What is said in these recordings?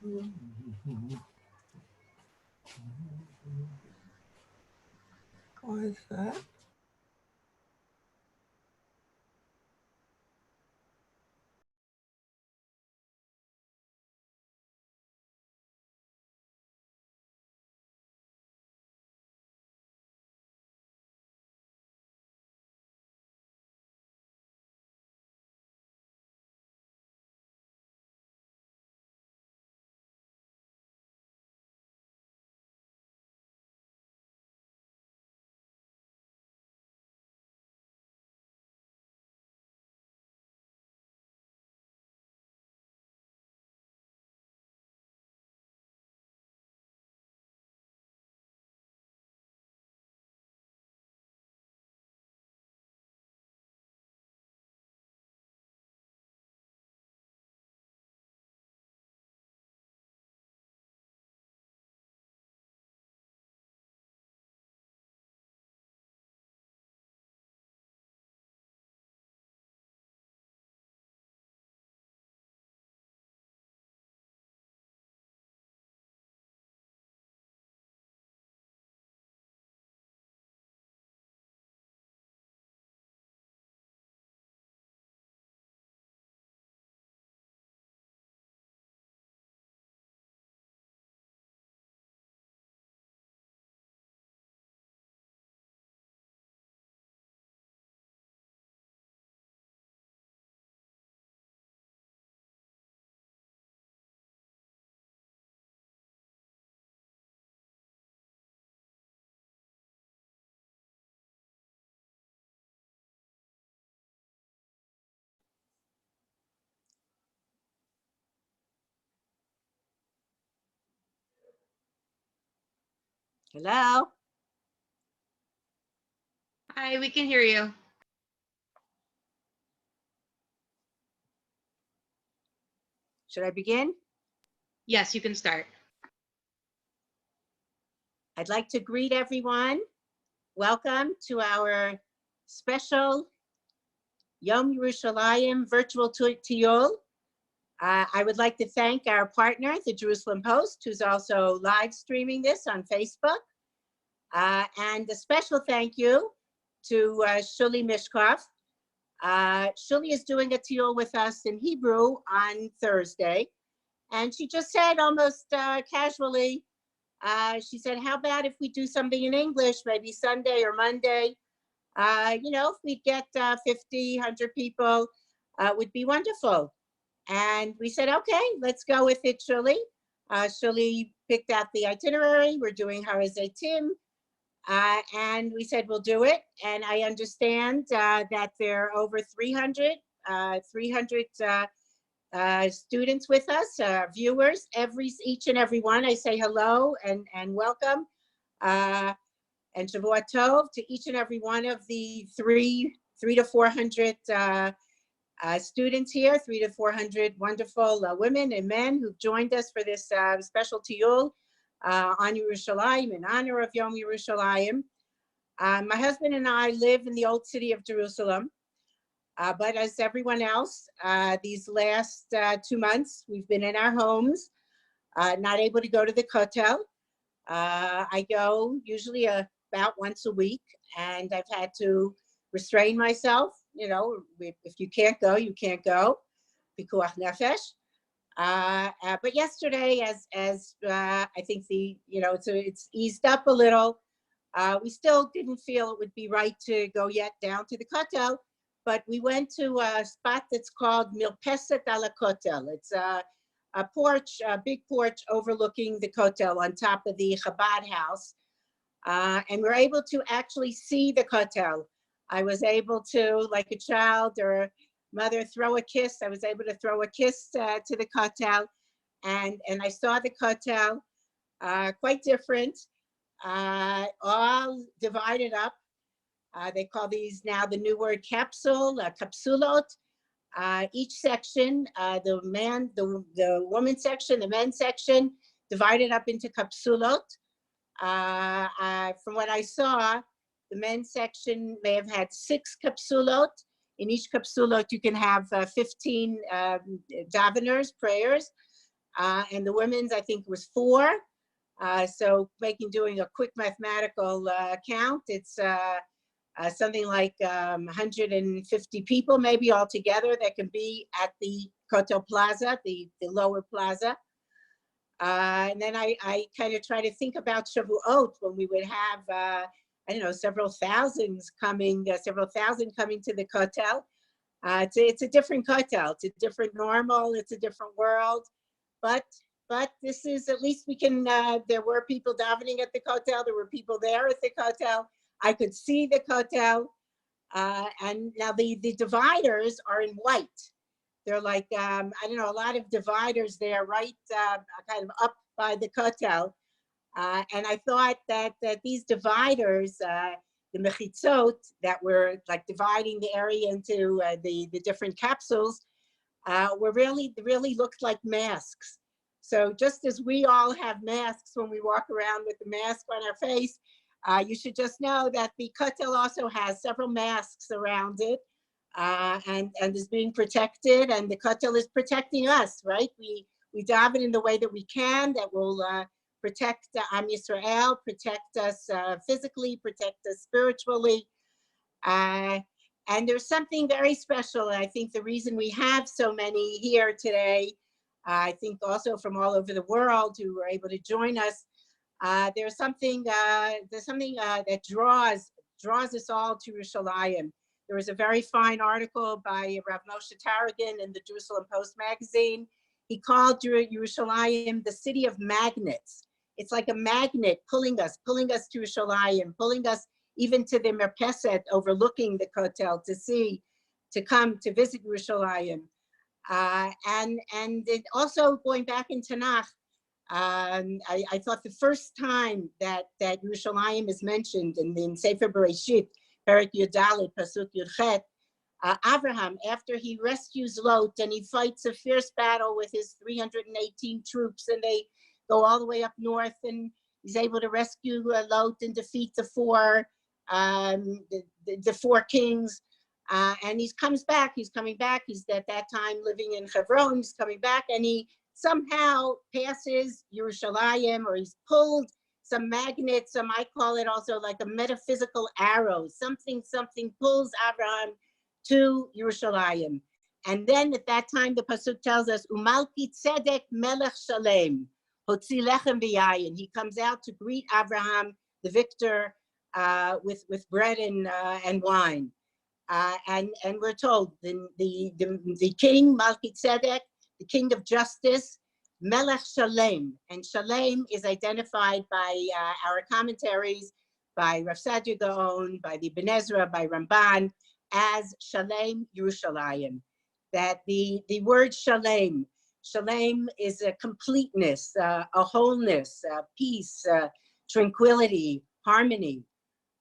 What is that? Hello? Hi, we can hear you. Should I begin? Yes, you can start. I'd like to greet everyone. Welcome to our special Yom Yerushalayim virtual Tiyol. I would like to thank our partner, the Jerusalem Post, who's also live streaming this on Facebook. And a special thank you to Shuli Mishkin. Shuli is doing a Tiyol with us in Hebrew on Thursday. And she just said almost casually, she said, how about if we do something in English, maybe Sunday or Monday? If we get 50, 100 people, would be wonderful. And we said, okay, let's go with it, Shuli. Shuli picked out the itinerary. We're doing Harazetim. And we said, we'll do it. And I understand that there are over 300 students with us, viewers, each and every one. I say hello and welcome. And Shavua Tov to each and every one of the 300 to 400 students here, 300 to 400 wonderful women and men who've joined us for this special Tiyul on Yerushalayim in honor of Yom Yerushalayim. My husband and I live in the old city of Jerusalem, but as everyone else, these last 2 months, we've been in our homes, not able to go to the Kotel. I go usually about once a week, and I've had to restrain myself. If you can't go, you can't go. Pikuach nefesh. But yesterday, as I think it's eased up a little. We still didn't feel it would be right to go yet down to the Kotel, but we went to a spot that's called Milpeset ala Kotel. It's a porch, a big porch overlooking the Kotel on top of the Chabad house. And we're able to actually see the Kotel. I was able to, like a child or a mother, throw a kiss. I was able to throw a kiss to the Kotel. And I saw the Kotel, quite different, all divided up. They call these now the new word capsule, capsulot. Each section, the woman section, the men's section, divided up into capsulot. From what I saw, the men's section may have had 6 capsulot. In each capsulot, you can have 15 daveners, prayers. and the women's, I think, was 4. So doing a quick mathematical count, it's something like 150 people maybe altogether that can be at the Kotel Plaza, the lower plaza. And then I kind of try to think about Shavuot, when we would have, I don't know, several thousand coming to the Kotel. It's a different Kotel, it's a different normal, it's a different world. But this is, at least we can, there were people davening at the Kotel, there were people there at the Kotel. I could see the Kotel. And now the dividers are in white. They're like, I don't know, a lot of dividers there, right, kind of up by the Kotel. And I thought that these dividers, the mechitzot that were like dividing the area into the different capsules, were really looked like masks. So just as we all have masks when we walk around with the mask on our face, you should just know that the Kotel also has several masks around it. And is being protected, and the Kotel is protecting us, right? We daven in the way that we can, that will protect Am Yisrael, protect us physically, protect us spiritually. And there's something very special. And I think the reason we have so many here today, I think also from all over the world who were able to join us, there's something that draws us all to Yerushalayim. There was a very fine article by Rav Moshe Tarragon in the Jerusalem Post magazine. He called Yerushalayim the city of magnets. It's like a magnet pulling us to Yerushalayim, pulling us even to the Merkeset overlooking the Kotel to come to visit Yerushalayim. And it also, going back in Tanakh, I thought the first time that Yerushalayim is mentioned in Sefer Bereshit, Perek Yudalit, Pasuk Yudchet, Abraham, after he rescues Lot and he fights a fierce battle with his 318 troops, and they go all the way up north, and he's able to rescue Lot and defeat the four kings. And he's coming back. He's at that time living in Hebron. He's coming back, and he somehow passes Yerushalayim, or he's pulled some magnet, I call it also like a metaphysical arrow. Something pulls Abraham to Yerushalayim. And then at that time, the pasuk tells us, Umalki tzedek melech shalem, hotzi lechem v'yayin. He comes out to greet Abraham, the victor, with bread and wine. And we're told the king, Malki tzedek, the king of justice, Melech Shalem, and Shalem is identified by our commentaries, by Rav Sadia Gaon, by the Ibn Ezra, by Ramban, as Shalem Yerushalayim. That the word Shalem is a completeness, a wholeness, peace, tranquility, harmony.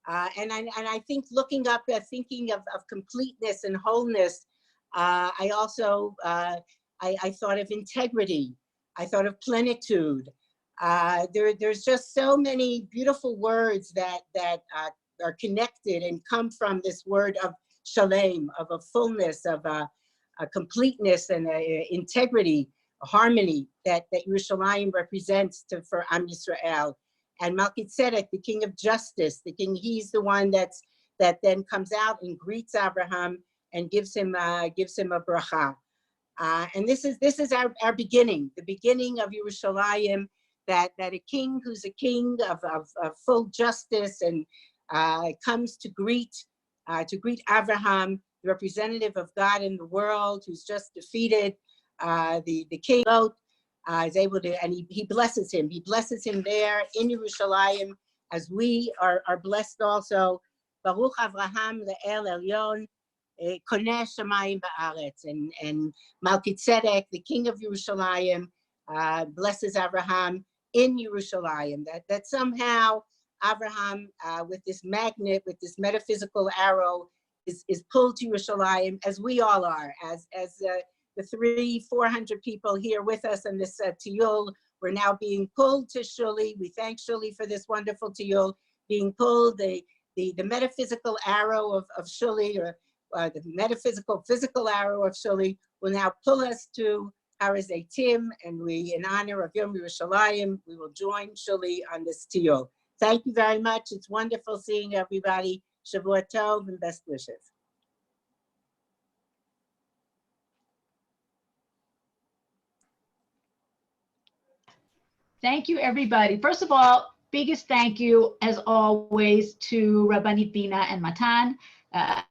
And I think looking up, thinking of completeness and wholeness, I also I thought of integrity. I thought of plenitude. There's just so many beautiful words that are connected and come from this word of shalem, of a fullness, of a completeness and a integrity, a harmony that Yerushalayim represents for Am Yisrael. And Malki Tzedek, the king of justice, he's the one that then comes out and greets Abraham and gives him a bracha. And this is our beginning, the beginning of Yerushalayim, that a king who's a king of full justice and comes to greet Abraham, the representative of God in the world, who's just defeated the king Lot, is able to, and he blesses him. He blesses him there in Yerushalayim, as we are blessed also. Baruch Avraham le'el elyon, koneh shamayim ba'aretz. And Malki Tzedek, the king of Yerushalayim, blesses Abraham in Yerushalayim. That somehow Abraham, with this magnet, with this metaphysical arrow, is pulled to Yerushalayim, as we all are, as the 300-400 people here with us in this tiyul. We're now being pulled to Shuli. We thank Shuli for this wonderful tiyul, being pulled, the metaphysical arrow of Shuli, or the physical arrow of Shuli, will now pull us to Har HaZeitim, and we, in honor of Yom Yerushalayim, we will join Shuli on this tiyul. Thank you very much. It's wonderful seeing everybody. Shavua Tov and best wishes. Thank you, everybody. First of all, biggest thank you, as always, to Rabbanit Bina and Matan. It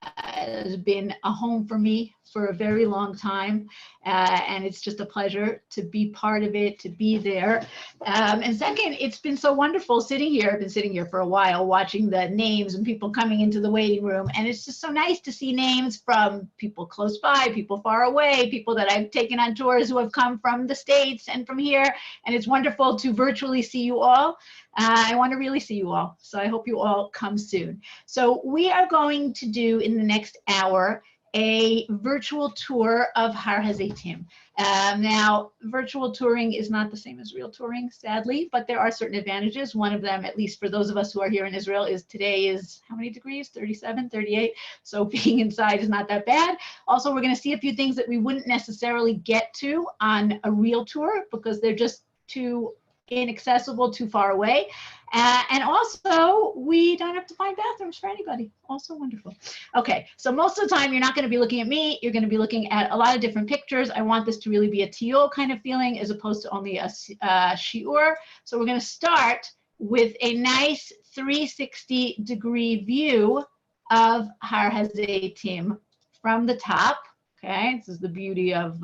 has been a home for me for a very long time, and it's just a pleasure to be part of it, to be there. And second, it's been so wonderful sitting here. I've been sitting here for a while watching the names and people coming into the waiting room, and it's just so nice to see names from people close by, people far away, people that I've taken on tours who have come from the States and from here, and it's wonderful to virtually see you all. I want to really see you all, so I hope you all come soon. So we are going to do in the next hour a virtual tour of Har HaZeitim. Now, virtual touring is not the same as real touring, sadly, but there are certain advantages. One of them, at least for those of us who are here in Israel, is today is how many degrees? 37, 38. So being inside is not that bad. Also, we're going to see a few things that we wouldn't necessarily get to on a real tour because they're just too inaccessible, too far away. And also, we don't have to find bathrooms for anybody. Also wonderful. Okay, so most of the time, you're not going to be looking at me. You're going to be looking at a lot of different pictures. I want this to really be a tiyul kind of feeling as opposed to only a shiur. So we're going to start with a nice 360-degree view of Har HaZeitim from the top. Okay, this is the beauty of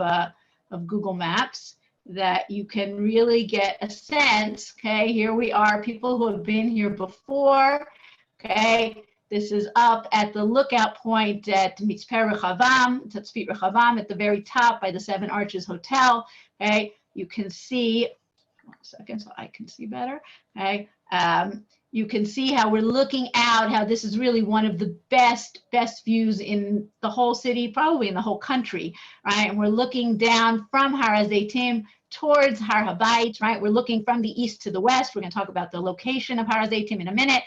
Google Maps, that you can really get a sense. Okay, here we are, people who have been here before. Okay, this is up at the lookout point at Mitzpeh Rechavam, Tatzpit Rechavam, at the very top by the Seven Arches Hotel. Okay, you can see, 1 second so I can see better. Okay, you can see how we're looking out, how this is really one of the best views in the whole city, probably in the whole country, right? And we're looking down from Har HaZeitim towards Har HaBayit, right? We're looking from the east to the west. We're going to talk about the location of Har HaZeitim in a minute.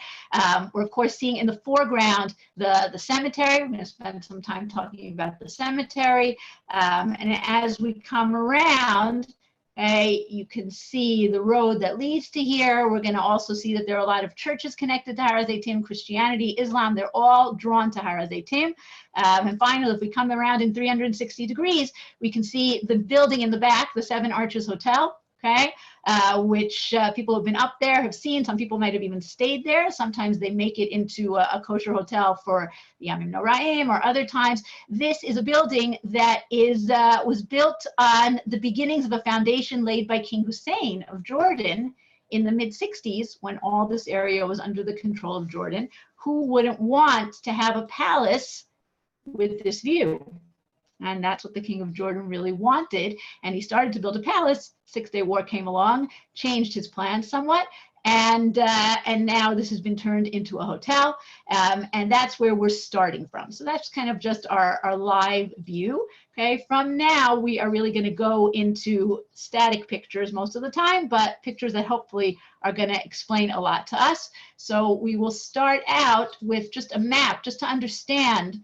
We're, of course, seeing in the foreground the cemetery. We're going to spend some time talking about the cemetery. And as we come around, you can see the road that leads to here. We're going to also see that there are a lot of churches connected to Har HaZeitim, Christianity, Islam, they're all drawn to Har HaZeitim. And finally, if we come around in 360 degrees, we can see the building in the back, the Seven Arches Hotel, okay, which people who have been up there have seen. Some people might have even stayed there. Sometimes they make it into a kosher hotel for Yamim Noraim or other times. This is a building that was built on the beginnings of a foundation laid by King Hussein of Jordan in the mid-60s, when all this area was under the control of Jordan. Who wouldn't want to have a palace with this view? And that's what the king of Jordan really wanted. And he started to build a palace. Six-Day War came along, changed his plans somewhat. And now this has been turned into a hotel. And that's where we're starting from. So that's kind of just our live view. Okay, from now, we are really going to go into static pictures most of the time, but pictures that hopefully are going to explain a lot to us. So we will start out with just a map, just to understand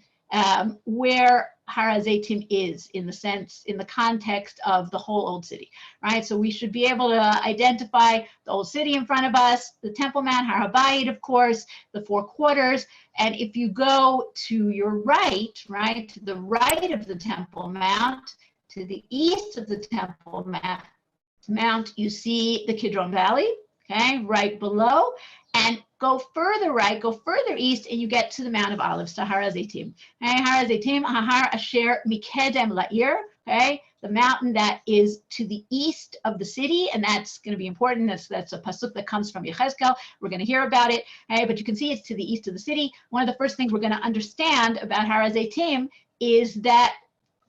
where Har HaZeitim is in the context of the whole Old City, right? So we should be able to identify the Old City in front of us, the Temple Mount, Har HaBayit, of course, the four quarters. And if you go to your right, to the right of the Temple Mount, to the east of the Temple Mount, you see the Kidron Valley, okay, right below. And go further right, go further east, and you get to the Mount of Olives, to Har HaZeitim. Okay, Har HaZeitim, Har Asher Mikedem La'ir, okay, the mountain that is to the east of the city, and that's going to be important. That's a pasuk that comes from Yechezkel. We're going to hear about it, okay, but you can see it's to the east of the city. One of the first things we're going to understand about Har HaZeitim is that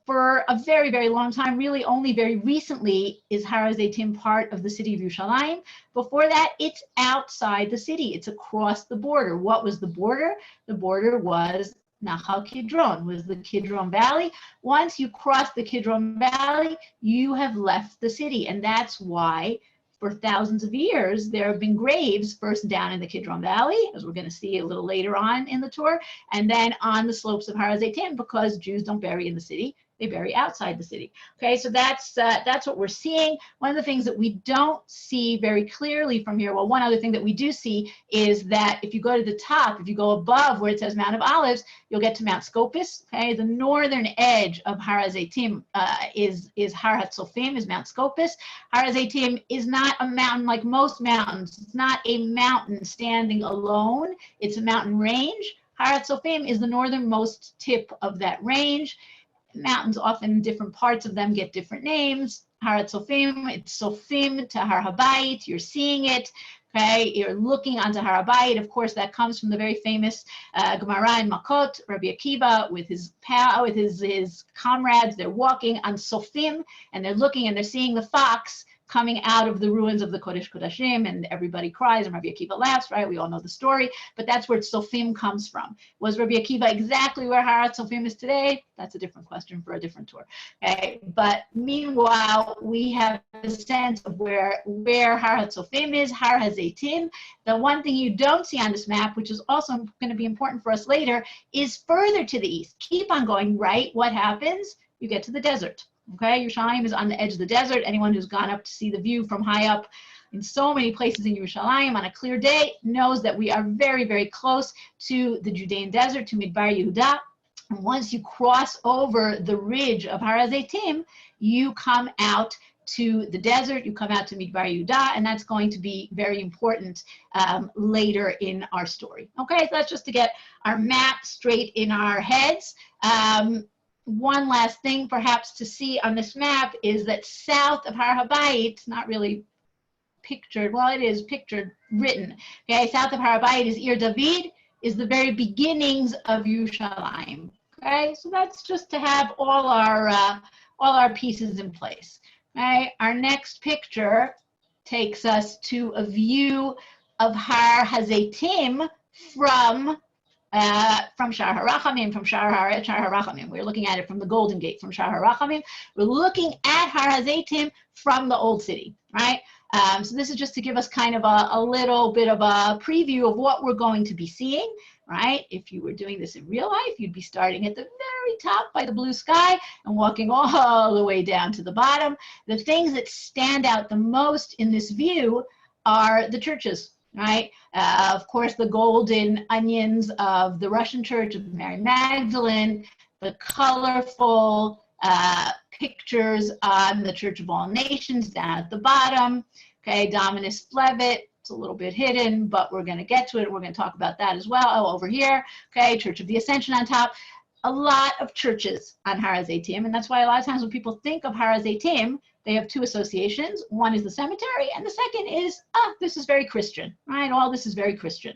for a very, very long time, really only very recently, is Har HaZeitim part of the city of Yerushalayim. Before that, it's outside the city. It's across the border. What was the border? The border was Nahal Kidron, was the Kidron Valley. Once you cross the Kidron Valley, you have left the city. And that's why for thousands of years, there have been graves first down in the Kidron Valley, as we're going to see a little later on in the tour, and then on the slopes of Har HaZeitim, because Jews don't bury in the city. they bury outside the city. Okay, so that's what we're seeing. One of the things that we don't see very clearly from here, well, one other thing that we do see is that if you go to the top, if you go above where it says Mount of Olives, you'll get to Mount Scopus. Okay, the northern edge of Har HaZeitim is Har HaTzofim, is Mount Scopus. Har HaZeitim is not a mountain like most mountains. It's not a mountain standing alone. It's a mountain range. Har HaTzofim is the northernmost tip of that range. Mountains, often different parts of them get different names. Har HaTzofim, it's Sofim to Har HaBayit. You're seeing it. Okay, you're looking onto Har HaBayit. Of course, that comes from the very famous Gemara in Makot, Rabbi Akiva with his comrades. They're walking on Sofim, and they're looking and they're seeing the fox coming out of the ruins of the Kodesh Kodashim, and everybody cries, and Rabbi Akiva laughs, right? We all know the story, but that's where Sofim comes from. Was Rabbi Akiva exactly where Har HaTzofim is today? That's a different question for a different tour. Okay, but meanwhile, we have a sense of where Har HaTzofim is, Har HaZeitim. The one thing you don't see on this map, which is also going to be important for us later, is further to the east. Keep on going right. What happens? You get to the desert. Okay, Yerushalayim is on the edge of the desert. Anyone who's gone up to see the view from high up in so many places in Yerushalayim on a clear day knows that we are very, very close to the Judean desert, to Midbar Yehuda. And once you cross over the ridge of Har HaZeitim, you come out to the desert, you come out to Midbar Yehuda, and that's going to be very important later in our story. Okay, so that's just to get our map straight in our heads. One last thing perhaps to see on this map is that south of Har HaBayit, it's not really pictured, well it is pictured, written, okay, south of Har HaBayit is Ir David, is the very beginnings of Yerushalayim. Okay, so that's just to have all our pieces in place. Okay, our next picture takes us to a view of Har HaZeitim from Shar HaRachamim, from Shar HaRachamim. We're looking at it from the Golden Gate, from Shar HaRachamim. We're looking at Har HaZeitim from the Old City, right? So this is just to give us kind of a little bit of a preview of what we're going to be seeing, right? If you were doing this in real life, you'd be starting at the very top by the blue sky and walking all the way down to the bottom. The things that stand out the most in this view are the churches. Right? Of course, the golden onions of the Russian Church of Mary Magdalene, the colorful pictures on the Church of All Nations down at the bottom. Okay, Dominus Flevit, it's a little bit hidden, but we're going to get to it. We're going to talk about that as well. Oh, over here, okay, Church of the Ascension on top. A lot of churches on Har HaZeitim, and that's why a lot of times when people think of Har HaZeitim, they have two associations. One is the cemetery, and the second is, this is very Christian, right? All this is very Christian.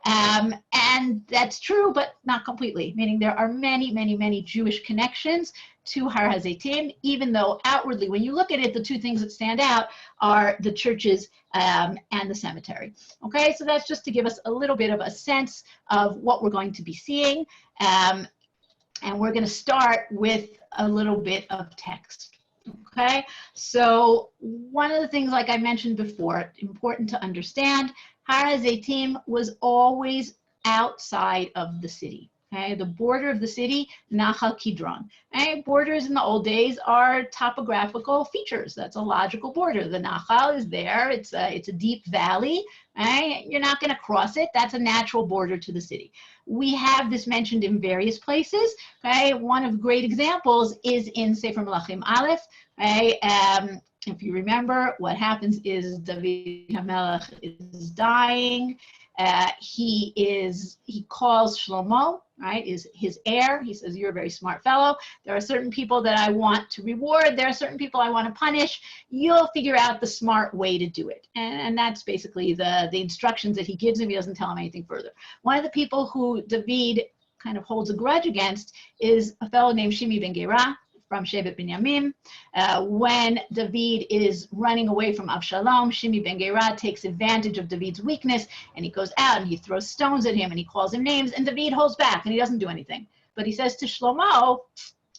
And that's true, but not completely, meaning there are many, many, many Jewish connections to Har HaZeitim, even though outwardly, when you look at it, the two things that stand out are the churches and the cemetery. Okay, so that's just to give us a little bit of a sense of what we're going to be seeing. And we're going to start with a little bit of text. Okay, so one of the things, like I mentioned before, important to understand, Har HaZeitim was always outside of the city. Okay, the border of the city, Nahal Kidron. Okay, borders in the old days are topographical features. That's a logical border. The Nahal is there. It's a deep valley. Okay, you're not going to cross it. That's a natural border to the city. We have this mentioned in various places. Okay, one of the great examples is in Sefer Melachim Aleph. Okay, if you remember, what happens is David HaMelech is dying. He calls Shlomo, right, is his heir. He says, you're a very smart fellow. There are certain people that I want to reward. There are certain people I want to punish. You'll figure out the smart way to do it. And that's basically the instructions that he gives him. He doesn't tell him anything further. One of the people who David kind of holds a grudge against is a fellow named Shimi ben Gera from Shevet Binyamin. When David is running away from Avshalom, Shimi ben Gera takes advantage of David's weakness, and he goes out and he throws stones at him and he calls him names, and David holds back and he doesn't do anything. But he says to Shlomo,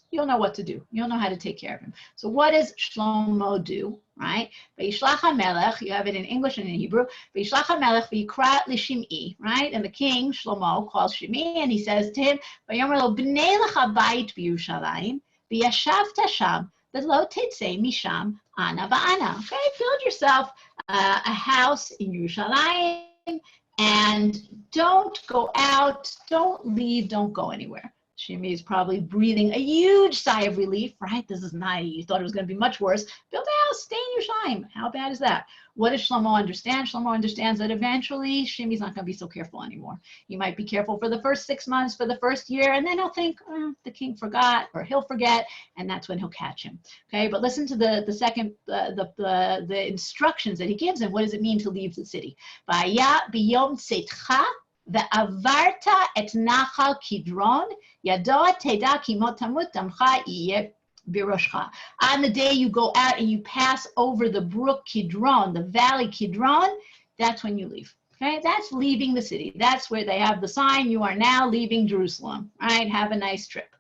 you'll know what to do. You'll know how to take care of him. So what does Shlomo do, right? Vayishlach HaMelech, you have it in English and in Hebrew, Vayishlach HaMelech v'yikra l'Shim'i, right? And the king, Shlomo, calls Shim'i and he says to him, Vayomer lo b'nei lecha bayit b'Yerushalayim, V'yashavta sham, v'lo tetzei misham ana va'ana. Okay, build yourself a house in Yerushalayim and don't go out, don't leave, don't go anywhere. Shimi is probably breathing a huge sigh of relief, right? This is not, you thought it was going to be much worse. Build a house, stay in Yerushalayim. How bad is that? What does Shlomo understand? Shlomo understands that eventually Shimi's not going to be so careful anymore. He might be careful for the first 6 months, for the first year, and then he'll think, the king forgot, or he'll forget, and that's when he'll catch him. Okay, but listen to the second, the instructions that he gives him. What does it mean to leave the city? Vaya biyom tzeitcha ve'avarta et nachal kidron yadoa teda ki mot tamut damcha yeh biroshcha. On the day you go out and you pass over the brook Kidron, the valley Kidron, that's when you leave. Okay, that's leaving the city. That's where they have the sign, you are now leaving Jerusalem. Right, have a nice trip.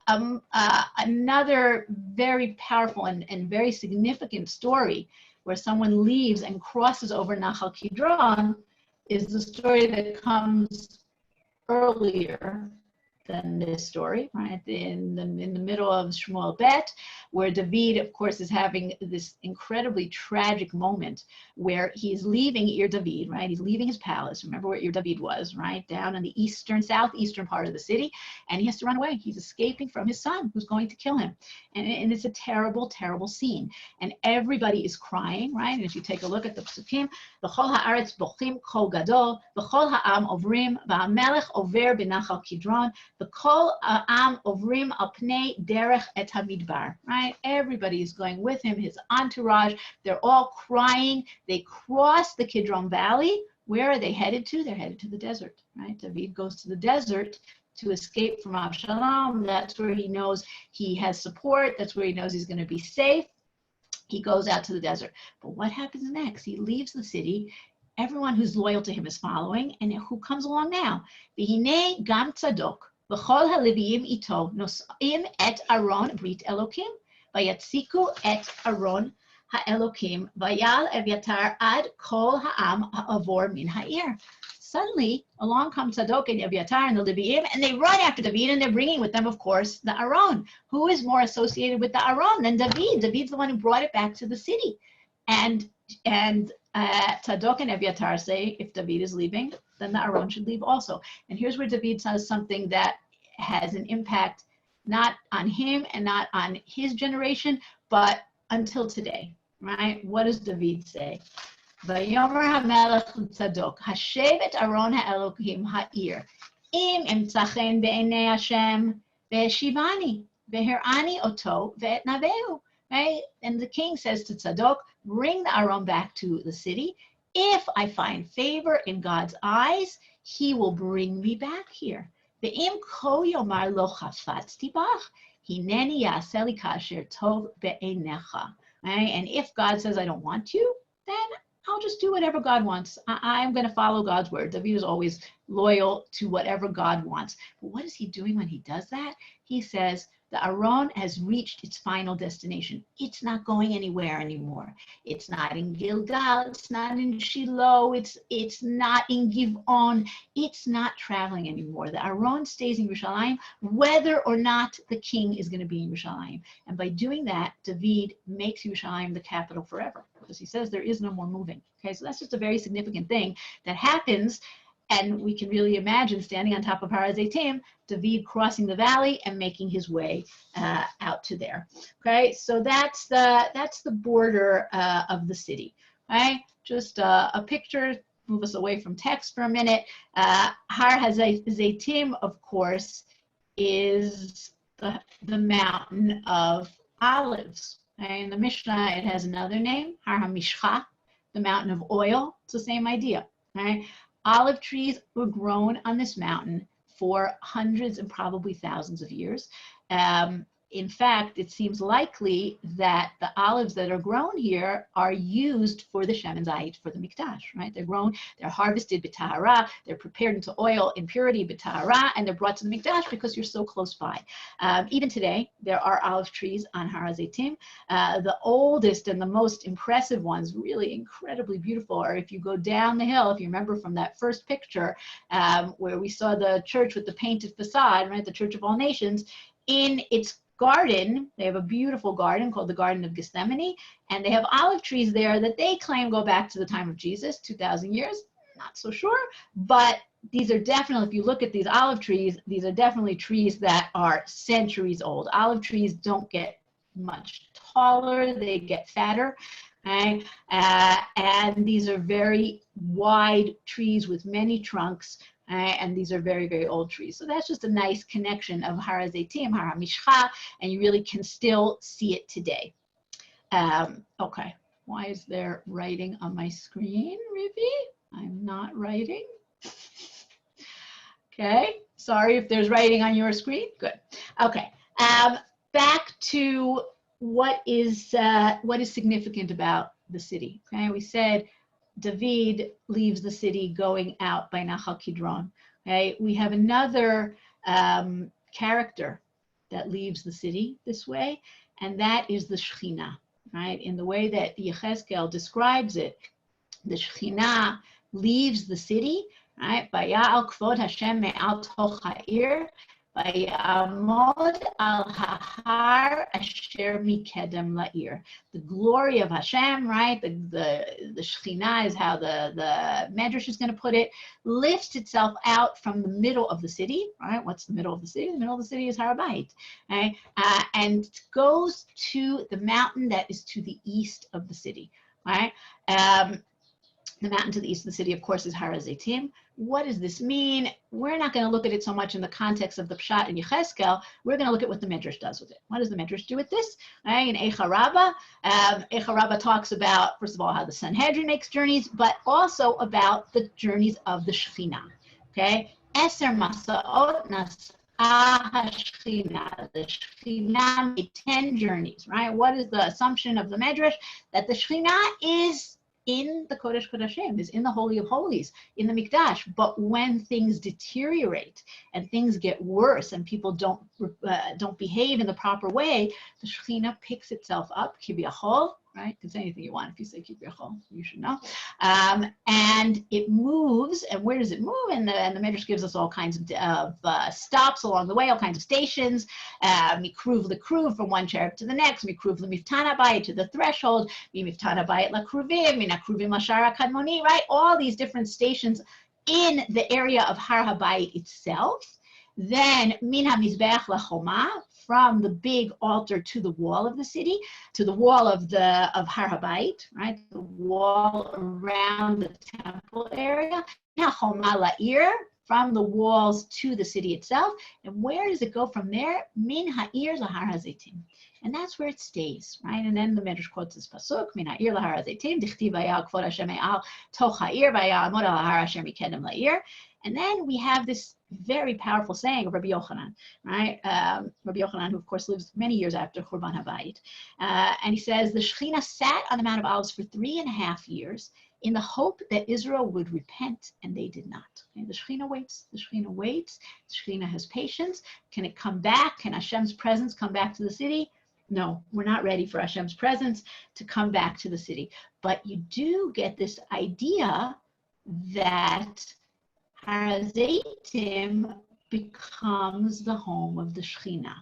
Another very powerful and very significant story where someone leaves and crosses over Nahal Kidron is the story that comes earlier than this story, right? In the middle of Shmuel Bet, where David, of course, is having this incredibly tragic moment where he's leaving Ir David, right? He's leaving his palace. Remember where Ir David was, right? Down in the southeastern part of the city, and he has to run away. He's escaping from his son, who's going to kill him. And it's a terrible, terrible scene. And everybody is crying, right? And if you take a look at the psukim, V'chol ha'aretz bochim kol gadol, v'chol ha'am ovrim, v'hamelech over b'nachal Kidron, v'kol ha'am ovrim al pnei derech et hamidbar, right? Everybody is going with him, his entourage. They're all crying. They cross the Kidron Valley. Where are they headed to? They're headed to the desert, right? David goes to the desert to escape from Absalom. That's where he knows he has support. That's where he knows he's going to be safe. He goes out to the desert. But what happens next? He leaves the city. Everyone who's loyal to him is following. And who comes along now? V'hinei gam tzadok, v'chol haleviim ito, nos'im et aron brit Elokim, v'yatziku et aron ha'elokim, v'yal Evyatar ad kol ha'am ha'avor min ha'ir. Suddenly, along come Tzadok and Abiatar and the Leviim, and they run after David, and they're bringing with them, of course, the Aron. Who is more associated with the Aron than David? David's the one who brought it back to the city. And Tzadok and Abiatar say, if David is leaving, then the Aron should leave also. And here's where David says something that has an impact not on him and not on his generation, but until today, right? What does David say? Vayomer hamelech tzadok, hashev et aron ha'elokim ha'ir, im emtzachen be'enei Hashem, ve'eshivani, ve'herani oto, ve'et naveu. Right? And the king says to Tzadok, bring the Aron back to the city. If I find favor in God's eyes, he will bring me back here. Ve'im ko yomar lo chafatzti bach, hineni ya'aseh li kasher tov be'einecha. Right? And if God says, I don't want you, then I'll just do whatever God wants. I'm going to follow God's word. David is always loyal to whatever God wants. But what is he doing when he does that? He says, the Aron has reached its final destination. It's not going anywhere anymore. It's not in Gilgal. It's not in Shiloh. It's not in Givon. It's not traveling anymore. The Aron stays in Yerushalayim, whether or not the king is going to be in Yerushalayim. And by doing that, David makes Yerushalayim the capital forever, because he says there is no more moving. Okay, so that's just a very significant thing that happens. And we can really imagine standing on top of Har HaZeitim, David crossing the valley and making his way out to there. Okay, so that's the border of the city. Right, just a picture. Move us away from text for a minute. Har HaZeitim, of course, is the mountain of olives. Okay? In the Mishnah, it has another name, Har HaMishcha, the mountain of oil. It's the same idea. Right? Olive trees were grown on this mountain for hundreds and probably thousands of years. In fact, it seems likely that the olives that are grown here are used for the Shemen Zayit, for the Mikdash, right? They're grown, they're harvested b'tahara, they're prepared into oil in purity b'tahara, and they're brought to the Mikdash because you're so close by. Even today, there are olive trees on Har HaZeitim. The oldest and the most impressive ones, really incredibly beautiful, are if you go down the hill, if you remember from that first picture, where we saw the church with the painted facade, right? The Church of All Nations, in its garden. They have a beautiful garden called the Garden of Gethsemane, and they have olive trees there that they claim go back to the time of Jesus, 2,000 years. Not so sure, but these are definitely, if you look at these olive trees, these are definitely trees that are centuries old. Olive trees don't get much taller, they get fatter. Okay? And these are very wide trees with many trunks, and these are very, very old trees. So that's just a nice connection of Har HaZeitim, Har HaMishcha, and you really can still see it today. Okay, why is there writing on my screen, Rivi? I'm not writing. Okay, sorry if there's writing on your screen. Good. Okay, back to what is significant about the city. Okay, we said David leaves the city going out by Nahal Kidron. Okay, we have another character that leaves the city this way, and that is the Shekhinah. Right, in the way that Yechezkel describes it, the Shekhinah leaves the city. Right, Vaya'al kvod Hashem me'al toch ha'ir, Vayamod al ha'har asher mikedem la'ir. The glory of Hashem, right? The Shekhinah is how the Medrash is going to put it, lifts itself out from the middle of the city, right? What's the middle of the city? The middle of the city is Har HaBayit, right? And goes to the mountain that is to the east of the city, right? The mountain to the east of the city, of course, is Har HaZeitim. What does this mean? We're not going to look at it so much in the context of the Pshat and Yechezkel. We're going to look at what the Medrash does with it. What does the Medrash do with this? In Eicha Rabbah, Eicha Rabbah talks about, first of all, how the Sanhedrin makes journeys, but also about the journeys of the Shekhinah. Okay? Eser Masaot Nas'ah HaShekhinah. The Shekhinah made 10 journeys, right? What is the assumption of the Medrash? That the Shekhinah is in the Kodesh Kodashim, is in the Holy of Holies, in the Mikdash. But when things deteriorate and things get worse and people don't behave in the proper way, the Shekhinah picks itself up, Kibiyachol, right? You can say anything you want. If you say Kibiyachol, you should know. And it moves. And where does it move? And the Medrash gives us all kinds of stops along the way, all kinds of stations. Mikruv l'kruv, from one cherub to the next. Mikruv l'miftan habayit, to the threshold. Miftan habayit l'kruvim, minakruvim l'shara kadmoni, right? All these different stations in the area of Har HaBayit itself. Then min hamizbeach lachoma, from the big altar to the wall of the city, to the wall of Har HaBayit, right? The wall around the temple area. Choma la'ir, from the walls to the city itself. And where does it go from there? Min ha'ir lahar hazeitim. And that's where it stays, right? And then the Medrash quotes this pasuk, min ha'ir lahar hazeitim, dichtiv vayal kvod Hashem me'al toch ha'ir vayamod al har asher mikedem la'ir. And then we have this very powerful saying of Rabbi Yochanan, right? Rabbi Yochanan, who of course lives many years after Churban HaBayit. And he says, the Shekhinah sat on the Mount of Olives for 3.5 years in the hope that Israel would repent, and they did not. Okay? The Shekhinah waits, the Shekhinah waits, the Shekhinah has patience. Can it come back? Can Hashem's presence come back to the city? No, we're not ready for Hashem's presence to come back to the city. But you do get this idea that Har HaZeitim becomes the home of the Shekhinah.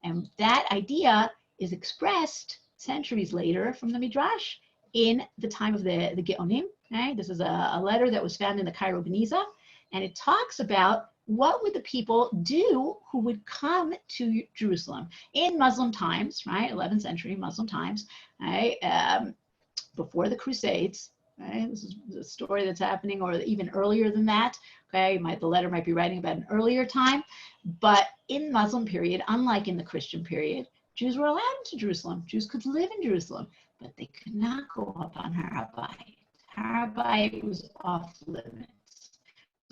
And that idea is expressed centuries later from the Midrash in the time of the Geonim. Right? This is a letter that was found in the Cairo Geniza, and it talks about what would the people do who would come to Jerusalem in Muslim times, right? 11th century Muslim times, right? Before the Crusades. Right? This is a story that's happening, or even earlier than that. Okay, the letter might be writing about an earlier time, but in Muslim period, unlike in the Christian period, Jews were allowed into Jerusalem. Jews could live in Jerusalem, but they could not go up on Har HaBayit. Har HaBayit was off limits.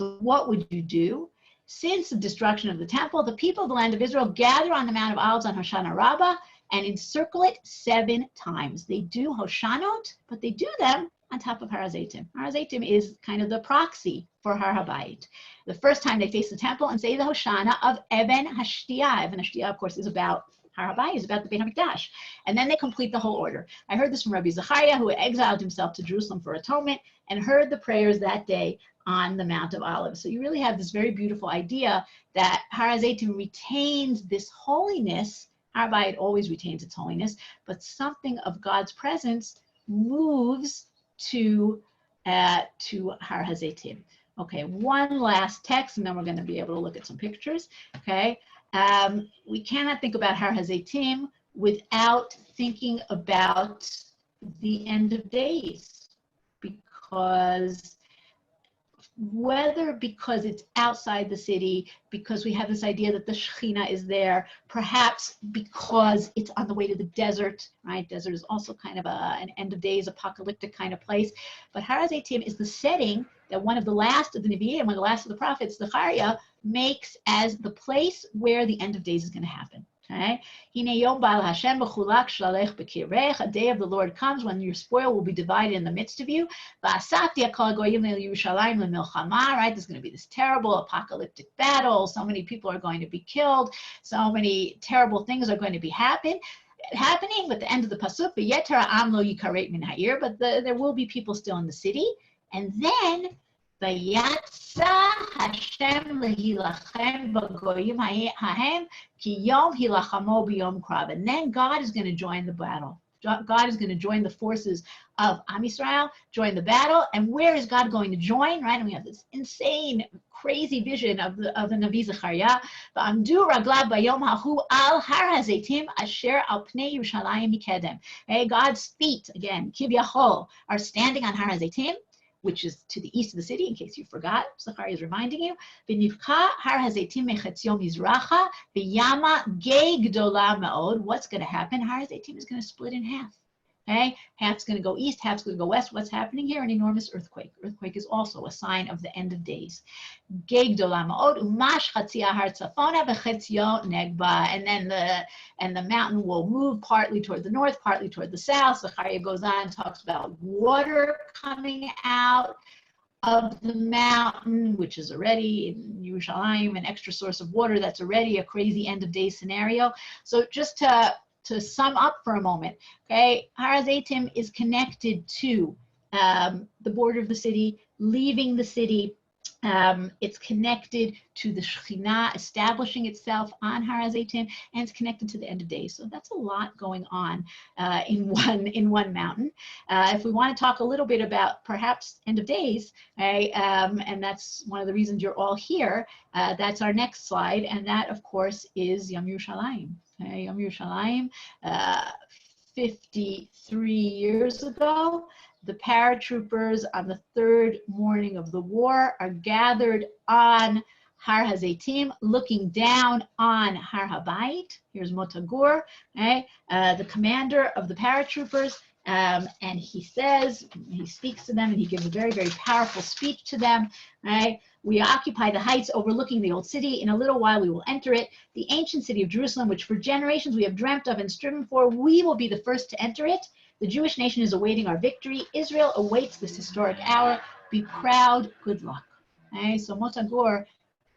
So what would you do? Since the destruction of the temple, the people of the land of Israel gather on the Mount of Olives on Hoshana Rabbah and encircle it 7 times. They do Hoshanot, but they do them on top of Har HaZeitim. Har HaZeitim is kind of the proxy for Har HaBayit. The first time they face the temple and say the Hoshana of Eben Hashtiyah. Eben Hashtiyah, of course, is about Har HaBayit, is about the Beit HaMikdash. And then they complete the whole order. I heard this from Rabbi Zachariah, who had exiled himself to Jerusalem for atonement, and heard the prayers that day on the Mount of Olives. So you really have this very beautiful idea that Har HaZeitim retains this holiness. Har Bayit always retains its holiness, but something of God's presence moves to Har HaZeitim. Okay, one last text, and then we're going to be able to look at some pictures. Okay, we cannot think about Har HaZeitim without thinking about the end of days, because whether because it's outside the city, because we have this idea that the Shekhinah is there, perhaps because it's on the way to the desert, right? Desert is also kind of an end of days, apocalyptic kind of place. But Har HaZeitim is the setting that one of the last of the Nevi'im, one of the last of the prophets, Zechariah, makes as the place where the end of days is going to happen. Okay. A day of the Lord comes when your spoil will be divided in the midst of you. Right? There's going to be this terrible apocalyptic battle. So many people are going to be killed. So many terrible things are going to be happening with the end of the pasuk. But there will be people still in the city. And then Vayatsa Hashem lehilachem b'goyim hahem ki yom hilachamo b'yom krav. And then God is going to join the battle. God is going to join the forces of Am Yisrael, join the battle. And where is God going to join? Right? And we have this insane, crazy vision of the Navi Zechariah. V'amdu raglav b'yom hahu al har hazeitim asher al pnei Yerushalayim mikedem. God's feet, again, kivyachol, are standing on Har HaZeitim, which is to the east of the city, in case you forgot. Zechariah is reminding you. V'nivka har hazeitim mechetzion mizracha v'yama gei gdola me'od. What's going to happen? Har hazeitim is going to split in half. Okay, half's going to go east, half's going to go west. What's happening here? An enormous earthquake. Earthquake is also a sign of the end of days. Gei gdola me'od umash chatzia har tzafona v'chetzio negba. And the mountain will move partly toward the north, partly toward the south. Zechariah goes on and talks about water coming out of the mountain, which is already in Yerushalayim, an extra source of water. That's already a crazy end of days scenario. So just to sum up for a moment, okay, Har HaZeitim is connected to the border of the city, leaving the city. It's connected to the Shekhinah establishing itself on Har HaZeitim, and it's connected to the end of days. So that's a lot going on in one mountain. If we want to talk a little bit about perhaps end of days, okay, and that's one of the reasons you're all here, that's our next slide, and that, of course, is Yom Yerushalayim. Okay, Yom Yerushalayim, 53 years ago, the paratroopers on the third morning of the war are gathered on Har HaZeitim, looking down on Har HaBayit. Here's Motagur, okay, the commander of the paratroopers, and he speaks to them, and he gives a very, very powerful speech to them. Right? We occupy the heights overlooking the old city. In a little while we will enter it. The ancient city of Jerusalem, which for generations we have dreamt of and striven for, we will be the first to enter it. The Jewish nation is awaiting our victory. Israel awaits this historic hour. Be proud. Good luck. Okay? So Motagur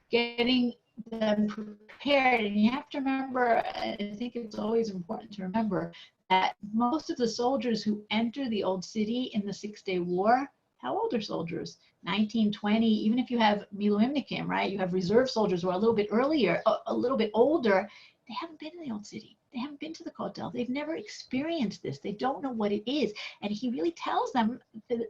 getting them prepared. And you have to remember, I think it's always important to remember, that most of the soldiers who enter the old city in the 6-Day War, how old are soldiers? 19, 20, even if you have miluimnikim, right? You have reserve soldiers who are a little bit earlier, a little bit older. They haven't been in the old city. They haven't been to the Kotel. They've never experienced this. They don't know what it is. And he really tells them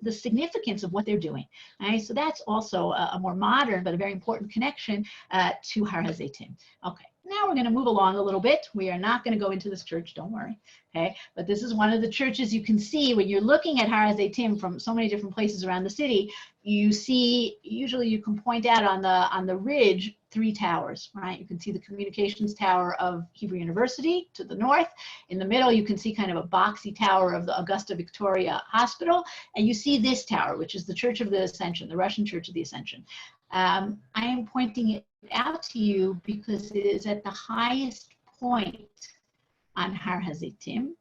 the significance of what they're doing. Right? So that's also a more modern but a very important connection to Har HaZeitim. Okay. Now we're going to move along a little bit. We are not going to go into this church, don't worry. Okay, but this is one of the churches you can see when you're looking at Har HaZeitim from so many different places around the city. You see, usually you can point out on the ridge 3 towers, right? You can see the communications tower of Hebrew University to the north. In the middle, you can see kind of a boxy tower of the Augusta Victoria Hospital, and you see this tower, which is the Church of the Ascension, the Russian Church of the Ascension. I am pointing it out to you because it is at the highest point on Har HaZeitim.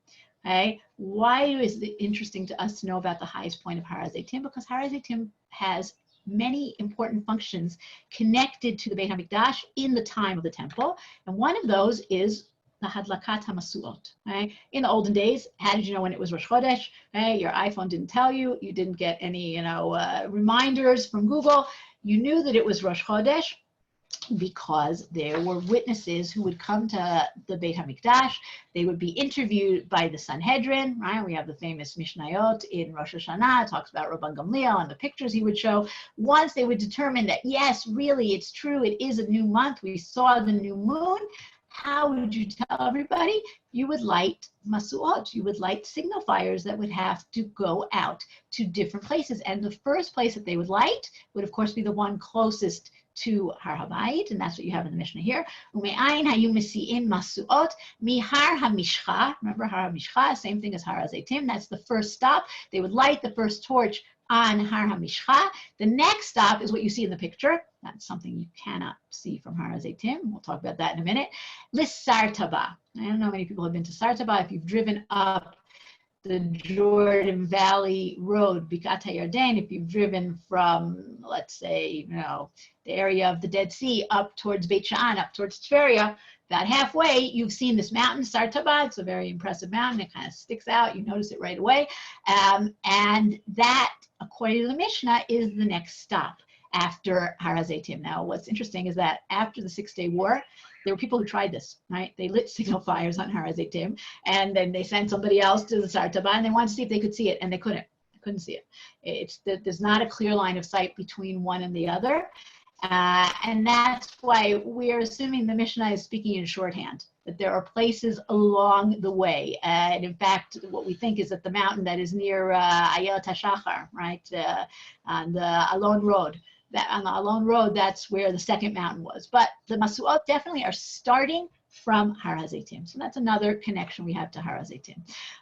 Okay? Why is it interesting to us to know about the highest point of Har HaZeitim? Because Har HaZeitim has many important functions connected to the Beit HaMikdash in the time of the temple, and one of those is the Hadlakat HaMasuot. Okay? In the olden days, how did you know when it was Rosh Chodesh? Okay? Your iPhone didn't tell you. You didn't get any reminders from Google. You knew that it was Rosh Chodesh because there were witnesses who would come to the Beit HaMikdash. They would be interviewed by the Sanhedrin, right? We have the famous Mishnayot in Rosh Hashanah. It talks about Rabban Gamliel and the pictures he would show. Once they would determine that, yes, really, it's true, it is a new month, we saw the new moon, how would you tell everybody? You would light masuot, you would light signal fires that would have to go out to different places. And the first place that they would light would, of course, be the one closest to Har HaBayit, and that's what you have in the Mishnah here. Ume'ayin hayu mesi'in masuot mihar hamishcha. Remember Har HaMishcha, same thing as Har HaZeitim. That's the first stop. They would light the first torch on Har HaMishcha. The next stop is what you see in the picture. That's something you cannot see from Har HaZeitim. We'll talk about that in a minute. Lissartaba. I don't know how many people have been to Sartaba. If you've driven up the Jordan Valley Road, Bikat HaYarden, if you've driven from, let's say, the area of the Dead Sea up towards Beit Sha'an, up towards Tveria, about halfway, you've seen this mountain, Sartaba. It's a very impressive mountain. It kind of sticks out. You notice it right away. And that, according to the Mishnah, is the next stop after Har HaZeitim. Now, what's interesting is that after the 6-day war, there were people who tried this, right? They lit signal fires on Har HaZeitim, and then they sent somebody else to the Sartaba, and they wanted to see if they could see it, and they couldn't. Couldn't see it. There's not a clear line of sight between one and the other, and that's why we're assuming the Mishnah is speaking in shorthand, that there are places along the way. And in fact, what we think is that the mountain that is near Ayelet HaShachar, right, on the Alon Road, on the Alon Road, that's where the second mountain was. But the Masuot definitely are starting from Har HaZeitim. So that's another connection we have to Har HaZeitim.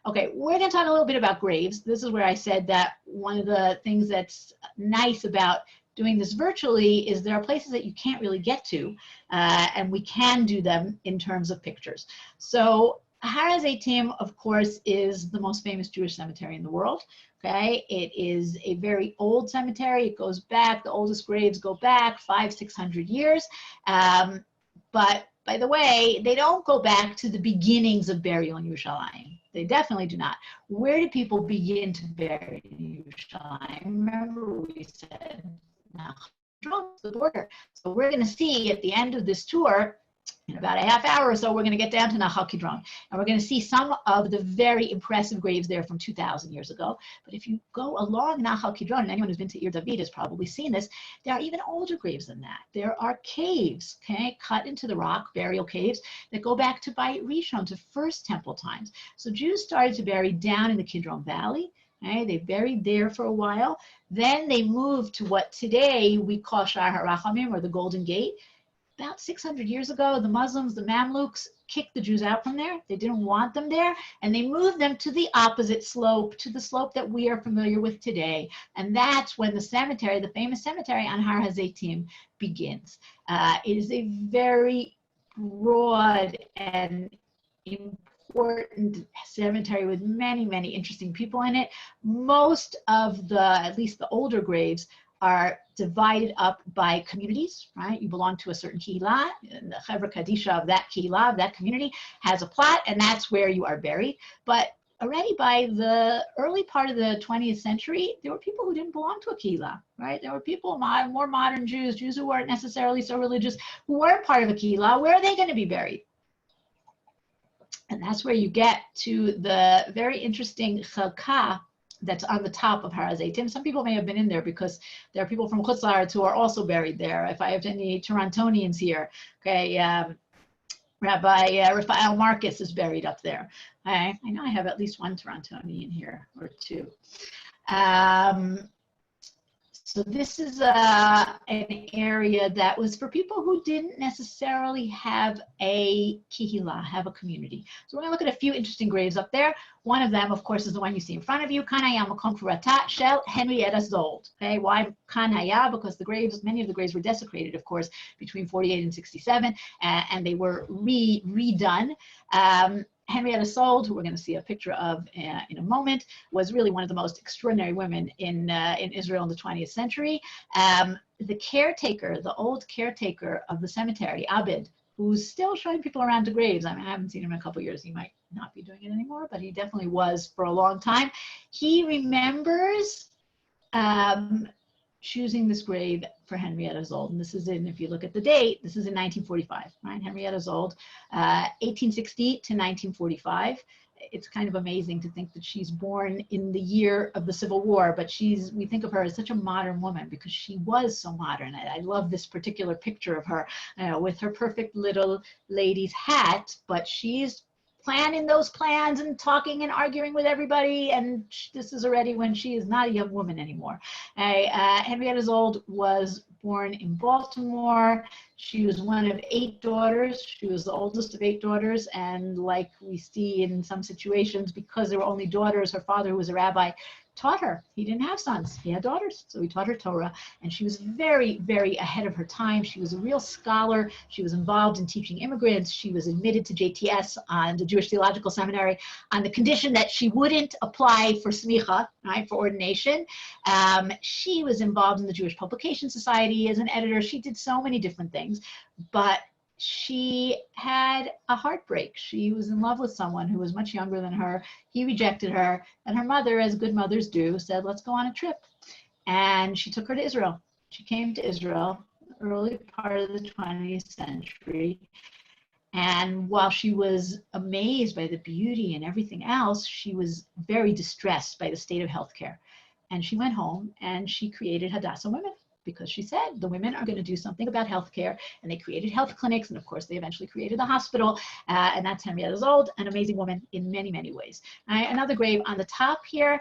Okay, we're going to talk a little bit about graves. This is where I said that one of the things that's nice about doing this virtually is there are places that you can't really get to, and we can do them in terms of pictures. So Har HaZeitim, of course, is the most famous Jewish cemetery in the world. Okay, it is a very old cemetery. It goes back, the oldest graves go back 500-600 years. But by the way, they don't go back to the beginnings of burial in Yerushalayim. They definitely do not. Where do people begin to bury in Yerushalayim? Remember we said, the border. So we're going to see at the end of this tour, in about a half hour or so, we're going to get down to Nahal Kidron, and we're going to see some of the very impressive graves there from 2,000 years ago. But if you go along Nahal Kidron, and anyone who's been to Ir David has probably seen this, there are even older graves than that. There are caves, okay, cut into the rock, burial caves, that go back to Bayit Rishon, to First Temple times. So Jews started to bury down in the Kidron Valley. Okay, they buried there for a while. Then they moved to what today we call Shar HaRachamim, or the Golden Gate. About 600 years ago, the Muslims, the Mamluks, kicked the Jews out from there. They didn't want them there, and they moved them to the opposite slope, to the slope that we are familiar with today. And that's when the cemetery, the famous cemetery on Har HaZeitim, begins. It is a very broad and important cemetery with many, many interesting people in it. Most of the, at least the older graves, are divided up by communities, right? You belong to a certain kehillah, and the Chevra Kadisha of that kehillah, of that community, has a plot, and that's where you are buried. But already by the early part of the 20th century, there were people who didn't belong to a kehillah, right? There were people, more modern Jews, Jews who weren't necessarily so religious, who weren't part of a kehillah. Where are they going to be buried? And that's where you get to the very interesting chalkah that's on the top of Har HaZeitim. Some people may have been in there because there are people from Chutz La'aretz who are also buried there. If I have any Torontonians here, okay, Rabbi Raphael Marcus is buried up there. I know I have at least one Torontonian here, or two. So this is an area that was for people who didn't necessarily have a kehillah, have a community. So we're going to look at a few interesting graves up there. One of them, of course, is the one you see in front of you, Kan Haya Makom Kvarata Shel Henrietta Zold. Okay, why Kan Haya? Because the graves, many of the graves were desecrated, of course, between 48 and 67, and they were redone. Henrietta Zold, who we're going to see a picture of in a moment, was really one of the most extraordinary women in Israel in the 20th century. The caretaker, the old caretaker of the cemetery, Abed, who's still showing people around to graves. I mean, I haven't seen him in a couple of years. He might not be doing it anymore, but he definitely was for a long time. He remembers choosing this grave for Henrietta Zold. And this is in, if you look at the date, this is in 1945, right? Henrietta Zold, 1860 to 1945. It's kind of amazing to think that she's born in the year of the Civil War, but we think of her as such a modern woman because she was so modern. I love this particular picture of her, with her perfect little lady's hat, but she's planning those plans and talking and arguing with everybody, and this is already when she is not a young woman anymore. Henrietta Zold was born in Baltimore. She was one of 8 daughters. She was the oldest of 8 daughters, and like we see in some situations, because there were only daughters, her father, who was a rabbi, taught her. He didn't have sons, he had daughters, so he taught her Torah, and she was very, very ahead of her time. She was a real scholar. She was involved in teaching immigrants. She was admitted to JTS, on the Jewish Theological Seminary, on the condition that she wouldn't apply for smicha, right, for ordination. She was involved in the Jewish Publication Society as an editor. She did so many different things, but she had a heartbreak. She was in love with someone who was much younger than her. He rejected her, and her mother, as good mothers do, said, let's go on a trip. And she took her to Israel. She came to Israel, early part of the 20th century. And while she was amazed by the beauty and everything else, she was very distressed by the state of healthcare. And she went home and she created Hadassah Women, because she said the women are going to do something about healthcare, and they created health clinics, and of course they eventually created the hospital, and that's Henrietta Zold, an amazing woman in many, many ways. Another grave on the top here,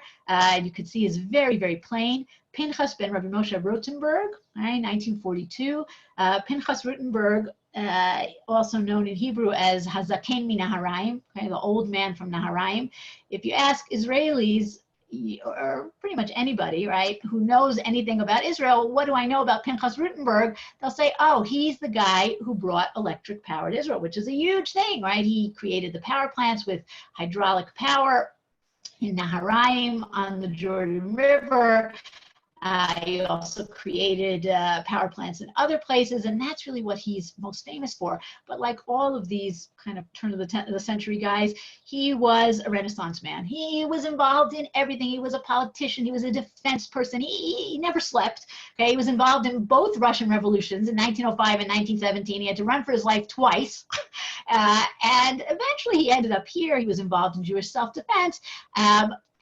you can see is very, very plain. Pinchas ben Rabbi Moshe Rotenberg, 1942. Pinchas Rotenberg, also known in Hebrew as Hazaken mi Naharaim, the old man from Naharaim. If you ask Israelis, or pretty much anybody, right, who knows anything about Israel, what do I know about Pinchas Rotenberg? They'll say, oh, he's the guy who brought electric power to Israel, which is a huge thing, right? He created the power plants with hydraulic power in Naharaim on the Jordan River. He also created power plants in other places, and that's really what he's most famous for. But like all of these kind of turn of the century guys, he was a Renaissance man. He was involved in everything. He was a politician. He was a defense person. He never slept. Okay, he was involved in both Russian revolutions in 1905 and 1917. He had to run for his life twice, and eventually he ended up here. He was involved in Jewish self-defense.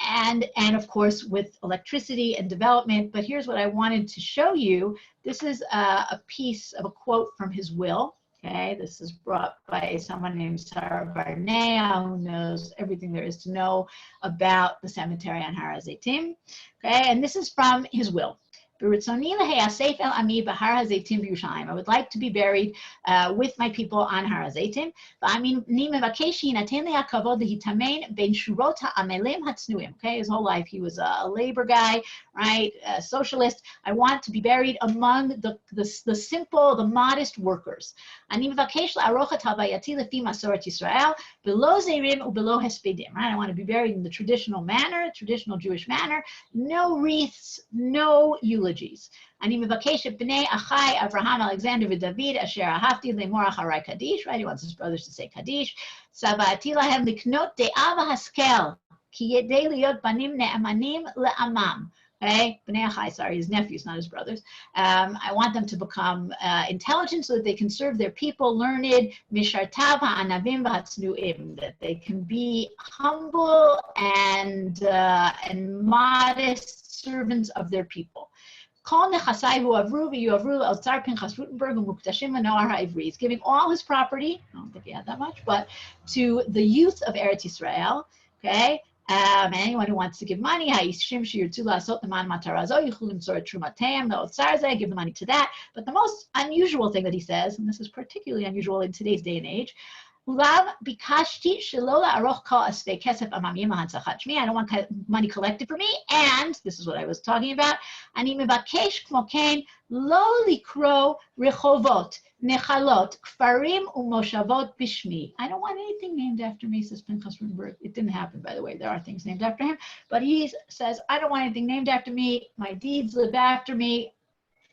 And of course with electricity and development. But here's what I wanted to show you. This is a piece of a quote from his will. Okay, this is brought by someone named Sarah Barnea, who knows everything there is to know about the cemetery on Har HaZeitim. Okay, and this is from his will. I would like to be buried with my people on Har HaZeitim. Okay, his whole life he was a labor guy, right? A socialist. I want to be buried among the simple, the modest workers. Right? I want to be buried in the traditional manner, traditional Jewish manner. No wreaths, no eulogies. אני מבקש את בני אחי אברהם, אלכסנדר ודוד אשר אהבתי לאמור אחרי קדיש, right? He wants his brothers to say קדיש. צוואתי להם לקנות דעה והשכל, כי ידי להיות בנים נאמנים לעמם. Okay, bnei achai, sorry, his nephews, not his brothers. I want them to become intelligent so that they can serve their people, learned, mishartav ha'anavim v'hatznuim, that they can be humble and modest servants of their people. Kol nechasai hu'avru v'yuavru l'Otzar Pinchas Rotenberg u'muktashim l'Noar ha'ivri. He's giving all his property, I don't think he had that much, but to the youth of Eretz Yisrael, okay? And anyone who wants to give money, give the money to that. But the most unusual thing that he says, and this is particularly unusual in today's day and age, I don't want money collected for me, and this is what I was talking about. I don't want anything named after me, says Pinchas Rotenberg. It didn't happen, by the way. There are things named after him, but he says, I don't want anything named after me. My deeds live after me.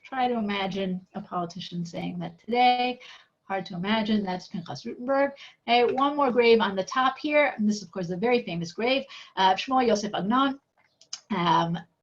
Try to imagine a politician saying that today. Hard to imagine. That's Pinchas Rotenberg. Okay, one more grave on the top here, and this, of course, is a very famous grave. Shmuel Yosef Agnon.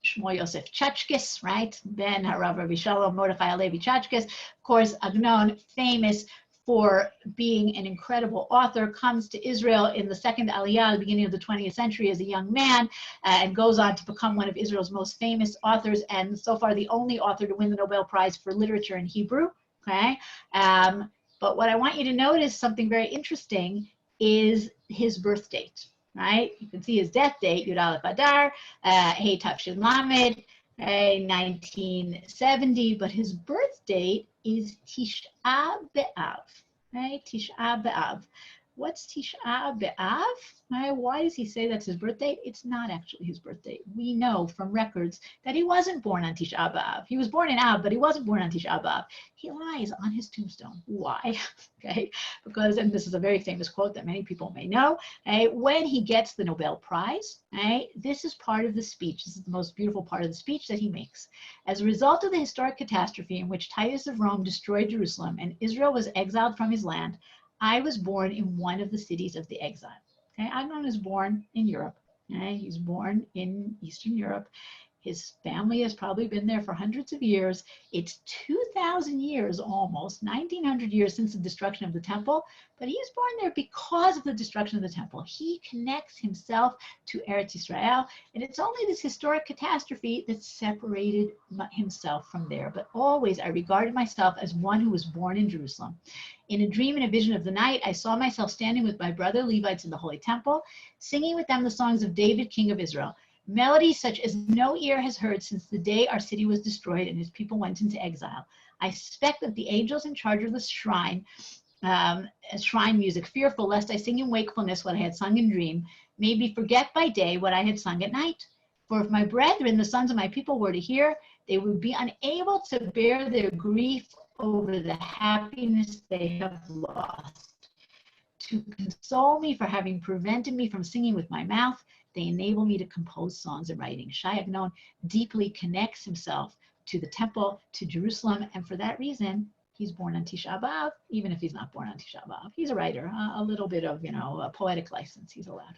Shmuel Yosef Chachkis, right? Ben Harav Rabbi Shalom Mordechai Alevi Chachkis. Of course, Agnon, famous for being an incredible author, comes to Israel in the second Aliyah, the beginning of the 20th century, as a young man, and goes on to become one of Israel's most famous authors, and so far the only author to win the Nobel Prize for Literature in Hebrew. Okay, but what I want you to notice, something very interesting, is his birth date. Right, you can see his death date, Yud Aleph Adar, Hey Tafshin Lamed, 1970, but his birth date is Tisha B'Av, right? Tisha B'Av. What's Tisha B'Av? Right? Why does he say that's his birth date? It's not actually his birth date. We know from records that he wasn't born on Tisha B'Av. He was born in Av, but he wasn't born on Tisha B'Av. He lies on his tombstone. Why? Okay, because, and this is a very famous quote that many people may know, right? When he gets the Nobel Prize, right, this is part of the speech. This is the most beautiful part of the speech that he makes. As a result of the historic catastrophe in which Titus of Rome destroyed Jerusalem and Israel was exiled from his land, I was born in one of the cities of the exile. Okay, Agnon is born in Europe. Okay? He's born in Eastern Europe. His family has probably been there for hundreds of years. It's 2,000 years almost, 1,900 years since the destruction of the temple, but he is born there because of the destruction of the temple. He connects himself to Eretz Israel, and it's only this historic catastrophe that separated himself from there. But always I regarded myself as one who was born in Jerusalem. In a dream and a vision of the night, I saw myself standing with my brother Levites in the Holy Temple, singing with them the songs of David, King of Israel. Melodies such as no ear has heard since the day our city was destroyed and his people went into exile. I suspect that the angels in charge of the shrine, shrine music, fearful lest I sing in wakefulness what I had sung in dream, made me forget by day what I had sung at night. For if my brethren, the sons of my people, were to hear, they would be unable to bear their grief over the happiness they have lost. To console me for having prevented me from singing with my mouth, they enable me to compose songs and writing. Shai Agnon deeply connects himself to the temple, to Jerusalem, and for that reason, he's born on Tisha B'Av, even if he's not born on Tisha B'Av. He's a writer, a little bit of, a poetic license he's allowed.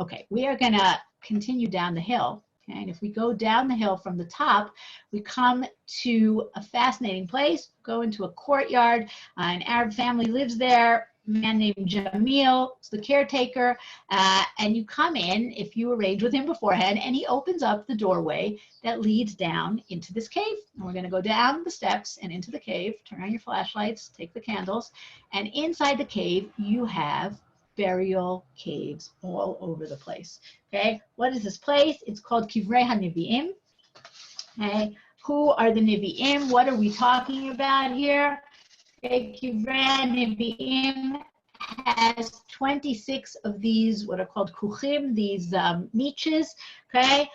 Okay, we are gonna continue down the hill, okay? And if we go down the hill from the top, we come to a fascinating place, go into a courtyard, an Arab family lives there, man named Jamil is the caretaker, and you come in if you arrange with him beforehand, and he opens up the doorway that leads down into this cave. And we're going to go down the steps and into the cave. Turn on your flashlights, take the candles, and inside the cave you have burial caves all over the place. Okay, what is this place? It's called Kivrei HaNevi'im. Okay, who are the Nevi'im? What are we talking about here? Kivrei HaNevi'im has 26 of these, what are called kuchim, these niches, okay?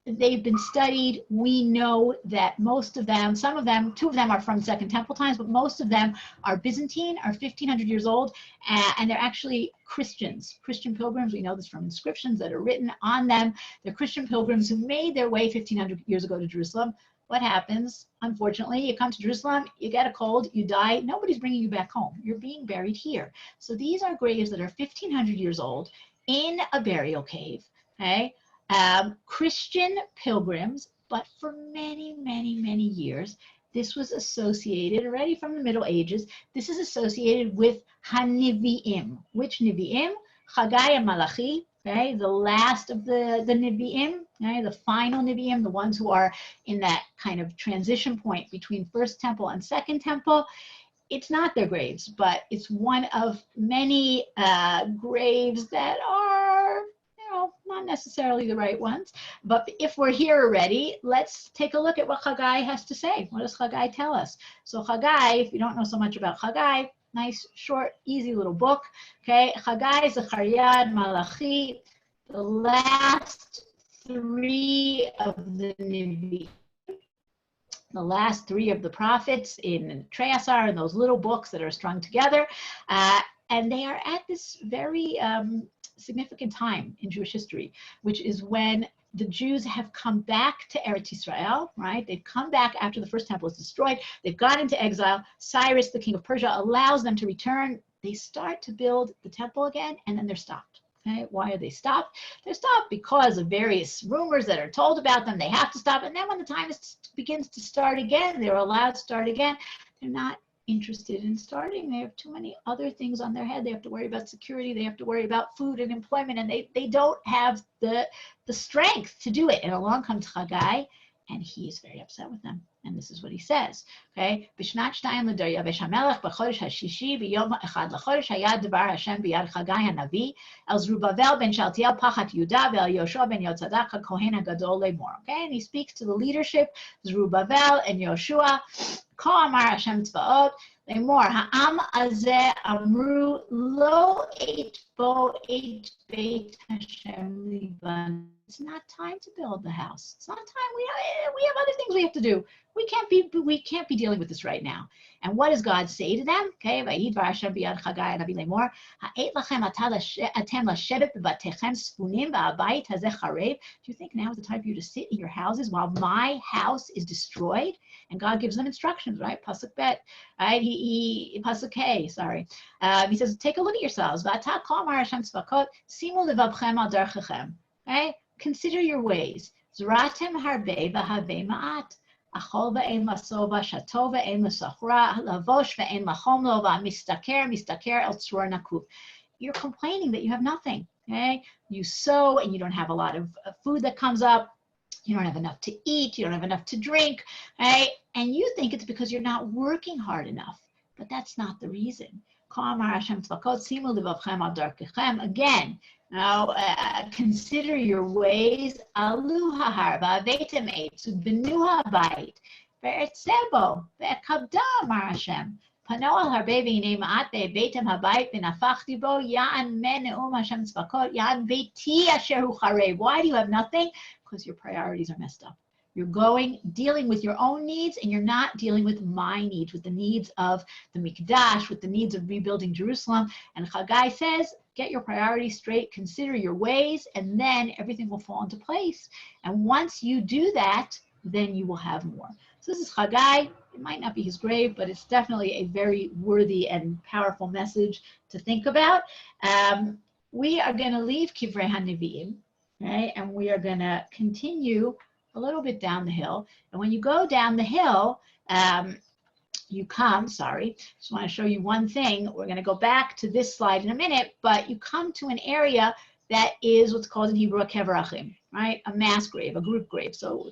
They've been studied. We know that most of them, some of them, 2 of them are from Second Temple times, but most of them are Byzantine, are 1,500 years old, and they're actually Christians, Christian pilgrims. We know this from inscriptions that are written on them. They're Christian pilgrims who made their way 1,500 years ago to Jerusalem. What happens? Unfortunately, you come to Jerusalem, you get a cold, you die, nobody's bringing you back home. You're being buried here. So these are graves that are 1,500 years old in a burial cave, okay? Christian pilgrims, but for many, many, many years, this was associated, already from the Middle Ages, this is associated with HaNevi'im. Which Nevi'im? Chagai and Malachi, okay, the last of the Nevi'im, okay, the final Nevi'im, the ones who are in that kind of transition point between First Temple and Second Temple. It's not their graves, but it's one of many graves that are, not necessarily the right ones. But if we're here already, let's take a look at what Chagai has to say. What does Chagai tell us? So Chagai, if you don't know so much about Chagai, nice, short, easy little book. Okay, Chagai, Zechariah, Malachi, the last 3 of the Nevi'im, the last 3 of the prophets in Treyasar, and those little books that are strung together. And they are at this very significant time in Jewish history, which is when the Jews have come back to Eretz Israel, right? They've come back after the First Temple is destroyed. They've gone into exile. Cyrus, the king of Persia, allows them to return. They start to build the temple again, and then they're stopped. Okay, why are they stopped? They're stopped because of various rumors that are told about them. They have to stop. And then when the time begins to start again, they're allowed to start again. They're not interested in starting. They have too many other things on their head. They have to worry about security. They have to worry about food and employment. And they don't have the strength to do it. And along comes Chagai, and he's very upset with them. And this is what he says, okay? Bishnat shtayim l'Daryavesh HaMelech b'chodesh hashishi b'yom echad l'chodesh hayad devar Hashem b'yad Chagai hanavi el Zerubbabel ben Shaltiel pachat Yudah ve'el Yoshua ben Yotzadak hakohen hagadol lemor. Okay, and he speaks to the leadership, Zerubbabel and Yoshua. Ko amar Hashem tzvaot lemor ha'am azeh amru lo et bo et beit Hashem liban. It's not time to build the house. It's not time. We have other things we have to do. We can't be dealing with this right now. And what does God say to them? Okay, do you think now is the time for you to sit in your houses while my house is destroyed? And God gives them instructions, right? Pasuk bet, right? Pasuk Hey, sorry. He says, take a look at yourselves. Okay, consider your ways. Zratem harbe v'havei ma'at. Achol ve'en lasova, shato ve'en lasachra, lavosh ve'en lachom lo, mistaker el tzror nakuf. You're complaining that you have nothing, okay? You sow and you don't have a lot of food that comes up. You don't have enough to eat. You don't have enough to drink, right? And you think it's because you're not working hard enough. But that's not the reason. Again, now consider your ways. Alu haharba veitem eitzu benu habayit ve'etzebo ve'kavda amar Hashem. Pano al harbe v'hinei ma'at ve'beitem habayit v'nafachti bo ya'an men ne'um Hashem tzvakot ya'an beiti asher hu charev. Why do you have nothing? Because your priorities are messed up. You're dealing with your own needs, and you're not dealing with my needs, with the needs of the Mikdash, with the needs of rebuilding Jerusalem. And Chagai says, get your priorities straight, consider your ways, and then everything will fall into place. And once you do that, then you will have more. So this is Chagai. It might not be his grave, but it's definitely a very worthy and powerful message to think about. We are going to leave Kivrei HaNevi'im, right? And we are going to continue a little bit down the hill. And when you go down the hill, just want to show you one thing. We're going to go back to this slide in a minute, but you come to an area that is what's called in Hebrew a kever achim, right? A mass grave, a group grave. So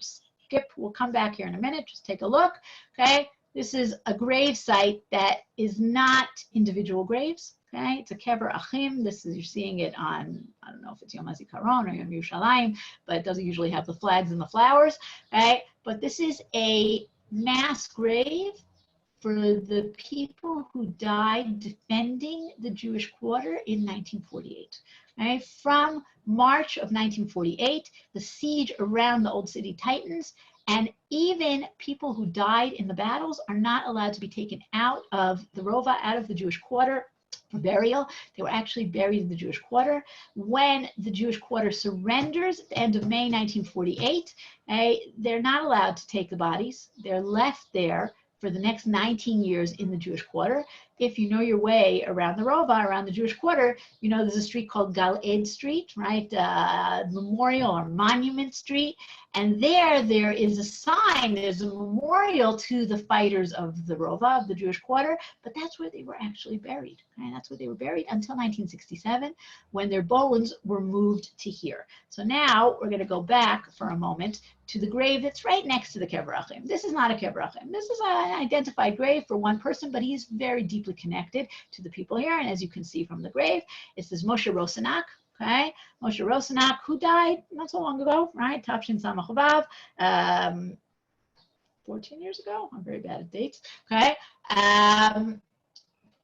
we'll come back here in a minute. Just take a look, okay? This is a grave site that is not individual graves. Okay, it's a kever achim. You're seeing it on, I don't know if it's Yom HaZikaron or Yom Yerushalayim, but it doesn't usually have the flags and the flowers, right? But this is a mass grave for the people who died defending the Jewish quarter in 1948. Right? From March of 1948, the siege around the Old City tightens, and even people who died in the battles are not allowed to be taken out of the Rova, out of the Jewish quarter, for burial. They were actually buried in the Jewish quarter. When the Jewish quarter surrenders at the end of May 1948, they're not allowed to take the bodies. They're left there for the next 19 years in the Jewish quarter. If you know your way around the Rova, around the Jewish quarter, you know there's a street called Gal Ed Street, right? Memorial or Monument Street. And there is a sign, there's a memorial to the fighters of the Rova, of the Jewish quarter, but that's where they were actually buried. Okay? That's where they were buried until 1967, when their bones were moved to here. So now we're going to go back for a moment to the grave that's right next to the kever achim. This is not a kever achim. This is an identified grave for one person, but he's very deeply connected to the people here. And as you can see from the grave, it says Moshe Rosenak. Okay, Moshe Rosenak, who died not so long ago, right? Tafshin Samach Vav, 14 years ago. I'm very bad at dates. Okay,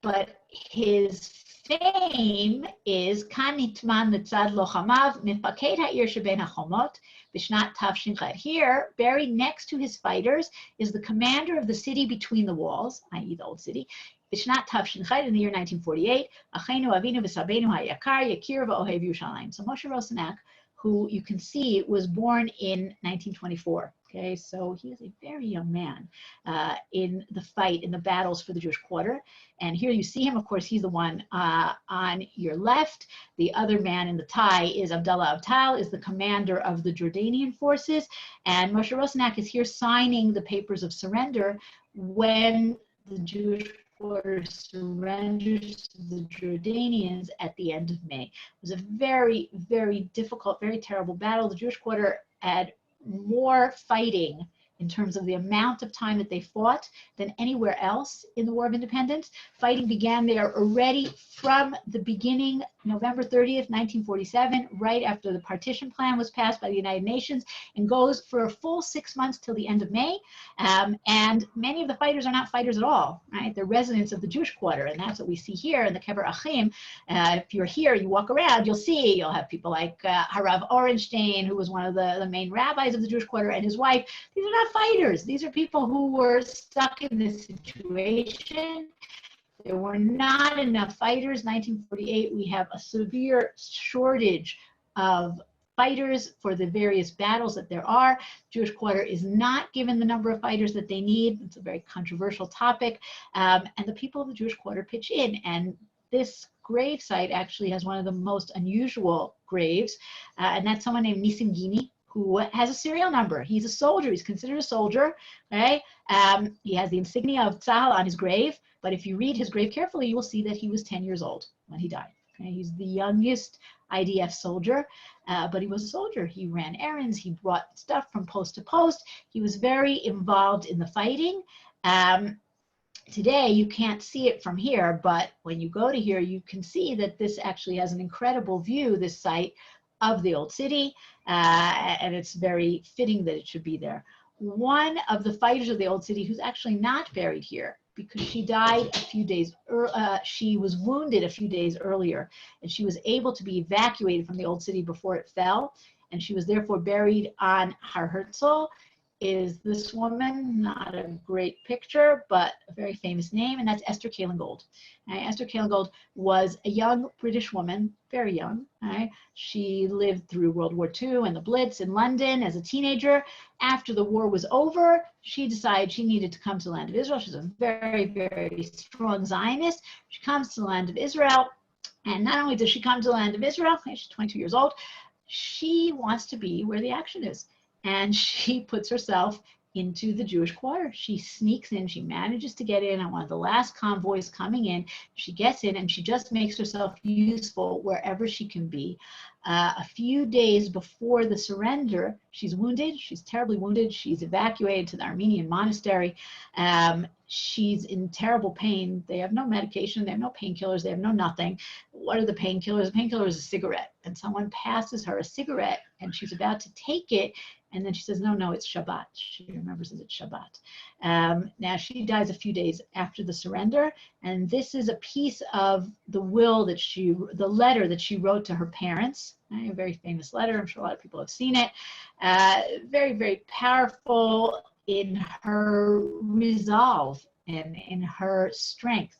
but his fame is Kan Nitman Mitzad Lochamav Mifaked Ha'ir Sheben HaChomot B'Shnat Tafshin Chet. Here, buried next to his fighters, is the commander of the city between the walls, i.e. the old city. B'Shnat Tafshin Chet, in the year 1948, Achenu Avinu V'Sabeinu HaYakar Yakir V'Ohev Yerushalayim. So Moshe Rosenak, who you can see was born in 1924. Okay, so he is a very young man in the fight, in the battles for the Jewish quarter. And here you see him. Of course, he's the one on your left. The other man in the tie is Abdullah Abtal, is the commander of the Jordanian forces. And Moshe Rosenak is here signing the papers of surrender when the Jewish quarter surrenders to the Jordanians at the end of May. It was a very, very difficult, very terrible battle. The Jewish quarter had more fighting in terms of the amount of time that they fought than anywhere else in the War of Independence. Fighting began there already from the beginning, November 30th, 1947, right after the partition plan was passed by the United Nations, and goes for a full 6 months till the end of May. And many of the fighters are not fighters at all, right? They're residents of the Jewish quarter, and that's what we see here in the Kever Achim. If you're here, you walk around, you'll have people like Harav Orenstein, who was one of the main rabbis of the Jewish quarter, and his wife. These are not fighters. These are people who were stuck in this situation. There were not enough fighters. 1948, we have a severe shortage of fighters for the various battles that there are. Jewish quarter is not given the number of fighters that they need. It's a very controversial topic. And the people of the Jewish quarter pitch in. And this grave site actually has one of the most unusual graves. And that's someone named Nisim Gini, who has a serial number. He's a soldier. He's considered a soldier. Okay? He has the insignia of Tzahal on his grave. But if you read his grave carefully, you will see that he was 10 years old when he died. Okay? He's the youngest IDF soldier, but he was a soldier. He ran errands. He brought stuff from post to post. He was very involved in the fighting. Today, you can't see it from here, but when you go to here, you can see that this actually has an incredible view, this site, of the old city, and it's very fitting that it should be there. One of the fighters of the old city who's actually not buried here because she died a few days, she was wounded a few days earlier, and she was able to be evacuated from the old city before it fell, and she was therefore buried on Har Herzl, is this woman, not a great picture, but a very famous name, and that's Esther Kalingold. Esther Kalingold was a young British woman, very young. She lived through World War II and the Blitz in London as a teenager. After the war was over, she decided she needed to come to the land of Israel. She's a very, very strong Zionist. She comes to the land of Israel, and not only does she come to the land of Israel, she's 22 years old, she wants to be where the action is. And she puts herself into the Jewish quarter. She sneaks in, she manages to get in on one of the last convoys coming in. She gets in and she just makes herself useful wherever she can be. A few days before the surrender, she's wounded. She's terribly wounded. She's evacuated to the Armenian monastery. She's in terrible pain. They have no medication. They have no painkillers. They have no nothing. What are the painkillers? The painkiller is a cigarette. And someone passes her a cigarette and she's about to take it. And then she says, no, it's Shabbat. She remembers that it's Shabbat. Now, she dies a few days after the surrender. And this is a piece of the will that the letter that she wrote to her parents. A very famous letter. I'm sure a lot of people have seen it. Very, very powerful in her resolve and in her strength.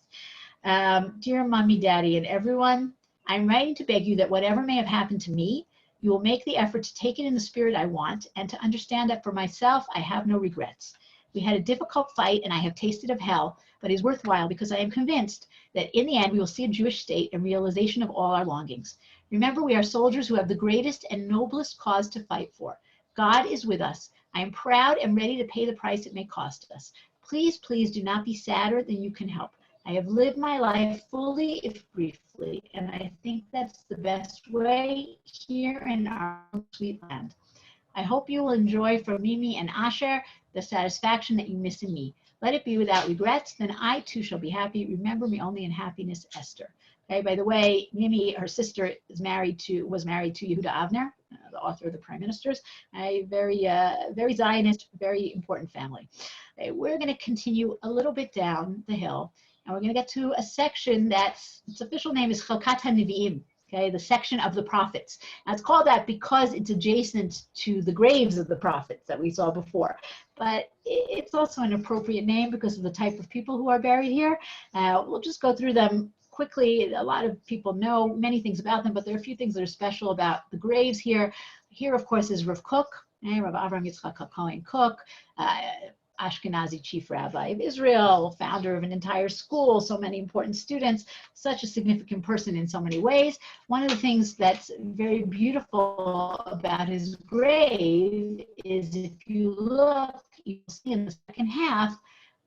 Dear Mommy, Daddy, and everyone, I'm writing to beg you that whatever may have happened to me, you will make the effort to take it in the spirit I want and to understand that for myself, I have no regrets. We had a difficult fight and I have tasted of hell, but it is worthwhile because I am convinced that in the end, we will see a Jewish state and realization of all our longings. Remember, we are soldiers who have the greatest and noblest cause to fight for. God is with us. I am proud and ready to pay the price it may cost us. Please, please do not be sadder than you can help. I have lived my life fully, if briefly, and I think that's the best way here in our sweet land. I hope you will enjoy from Mimi and Asher the satisfaction that you miss in me. Let it be without regrets, then I too shall be happy. Remember me only in happiness, Esther. Okay, by the way, Mimi, her sister, was married to Yehuda Avner, the author of the Prime Ministers. A very Zionist, very important family. Okay, we're going to continue a little bit down the hill. And we're going to get to a section its official name is Chelkat HaNevi'im, okay, the section of the prophets. Now it's called that because it's adjacent to the graves of the prophets that we saw before. But it's also an appropriate name because of the type of people who are buried here. We'll just go through them quickly. A lot of people know many things about them, but there are a few things that are special about the graves here. Here, of course, is Rav Kook, Rav Avram Yitzchak Cohen Cook, Ashkenazi chief rabbi of Israel, founder of an entire school, so many important students, such a significant person in so many ways. One of the things that's very beautiful about his grave is if you look, you'll see in the second half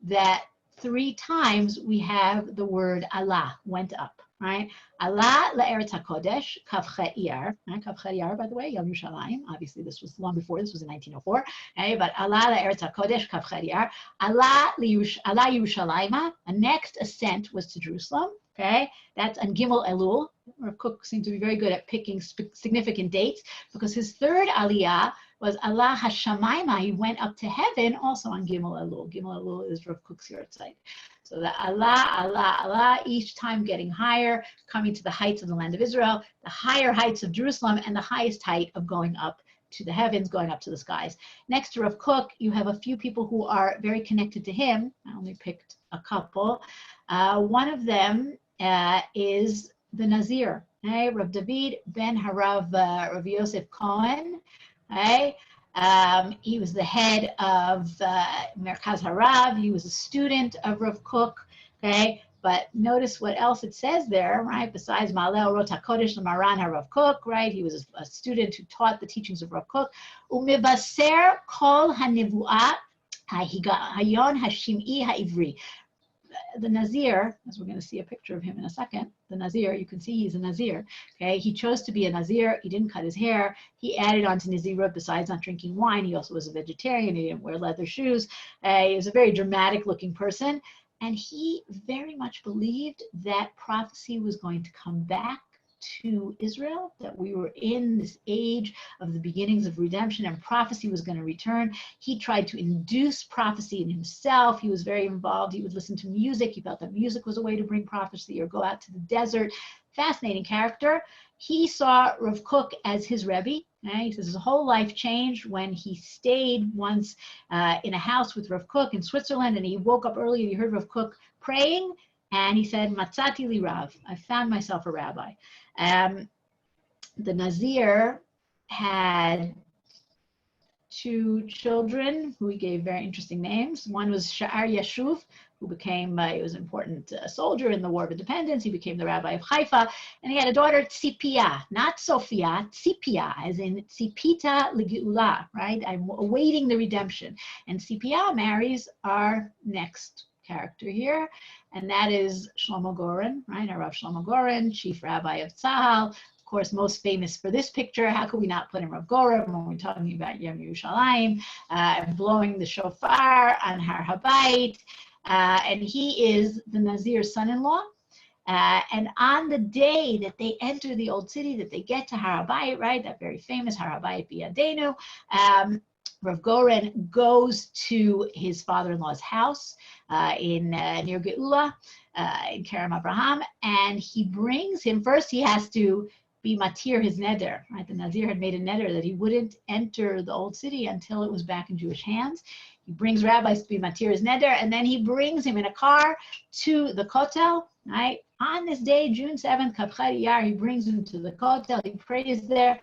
that 3 times we have the word Allah, went up, right? Allah la'eretz HaKodesh, Kavchet Iyar, right? Kavchet Iyar, by the way, Yom Yerushalayim. Obviously, this was long before, this was in 1904, okay? But Allah la'eretz HaKodesh, Kavchet Iyar, Allah Yerushalayim. A next ascent was to Jerusalem, okay? That's on Gimel Elul. Rav Kook seemed to be very good at picking significant dates because his third aliyah was Allah Hashamayma. He went up to heaven also on Gimel Elul. Gimel Elul is Rav Kook's yahrzeit. So the Allah, Allah, Allah, each time getting higher, coming to the heights of the land of Israel, the higher heights of Jerusalem, and the highest height of going up to the heavens, going up to the skies. Next to Rav Kook, you have a few people who are very connected to him. I only picked a couple. One of them is the Nazir, okay? Rav David ben Harav Rav Yosef Cohen. Okay? He was the head of Merkaz Harav. He was a student of Rav Kook. Okay, but notice what else it says there, right? Besides Ma'aleh Orot HaKodesh L'Maran HaRav Kook, right? He was a student who taught the teachings of Rav Kook. Umevaser kol hanevuah hayon hashim'i ha'ivri. The Nazir, as we're going to see a picture of him in a second, the Nazir, you can see he's a Nazir, okay? He chose to be a Nazir. He didn't cut his hair. He added on to Nazirut, besides not drinking wine, he also was a vegetarian. He didn't wear leather shoes. He was a very dramatic looking person. And he very much believed that prophecy was going to come back to Israel, that we were in this age of the beginnings of redemption and prophecy was going to return. He tried to induce prophecy in himself. He was very involved. He would listen to music. He felt that music was a way to bring prophecy, or go out to the desert. Fascinating character. He saw Rav Kook as his Rebbe. He says his whole life changed when he stayed once in a house with Rav Kook in Switzerland, and he woke up early and he heard Rav Kook praying, and he said, Matzati li Rav, I found myself a rabbi. The Nazir had 2 children who he gave very interesting names. One was Sha'ar Yashuv, who became, he was an important soldier in the War of Independence. He became the rabbi of Haifa. And he had a daughter, Tzipia, not Sophia, Tzipia, as in Tzipita Ligeula, right? I'm awaiting the redemption. And Tzipia marries our next character here, and that is Shlomo Goren, right? Our Rav Shlomo Goren, chief rabbi of Tzahal. Of course, most famous for this picture. How could we not put in Rav Goren when we're talking about Yom Yerushalayim, blowing the shofar on Har HaBayit? And he is the Nazir's son-in-law. And on the day that they enter the old city, that they get to Har HaBayit, right? That very famous Har HaBayit B'Yadeinu. Rav Goren goes to his father-in-law's house near Geula, in Kerem Abraham, and he brings him, first he has to be matir his neder, right? The Nazir had made a neder that he wouldn't enter the old city until it was back in Jewish hands. He brings rabbis to be matir his neder, and then he brings him in a car to the Kotel, right? On this day, June 7th, Kavchet Iyar, he brings him to the Kotel, he prays there,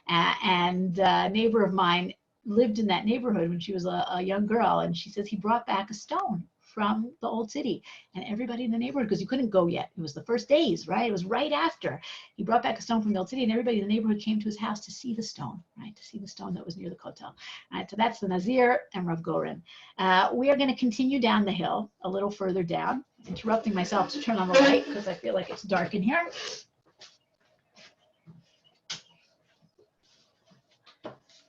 and a neighbor of mine lived in that neighborhood when she was a young girl, and she says he brought back a stone from the old city, and everybody in the neighborhood, because you couldn't go yet, it was the first days, right? It was right after he brought back a stone from the old city, and everybody in the neighborhood came to his house to see the stone, right? To see the stone that was near the Kotel. Right? So that's the Nazir and Rav Goren. We are going to continue down the hill a little further down, interrupting myself to turn on the light because I feel like it's dark in here.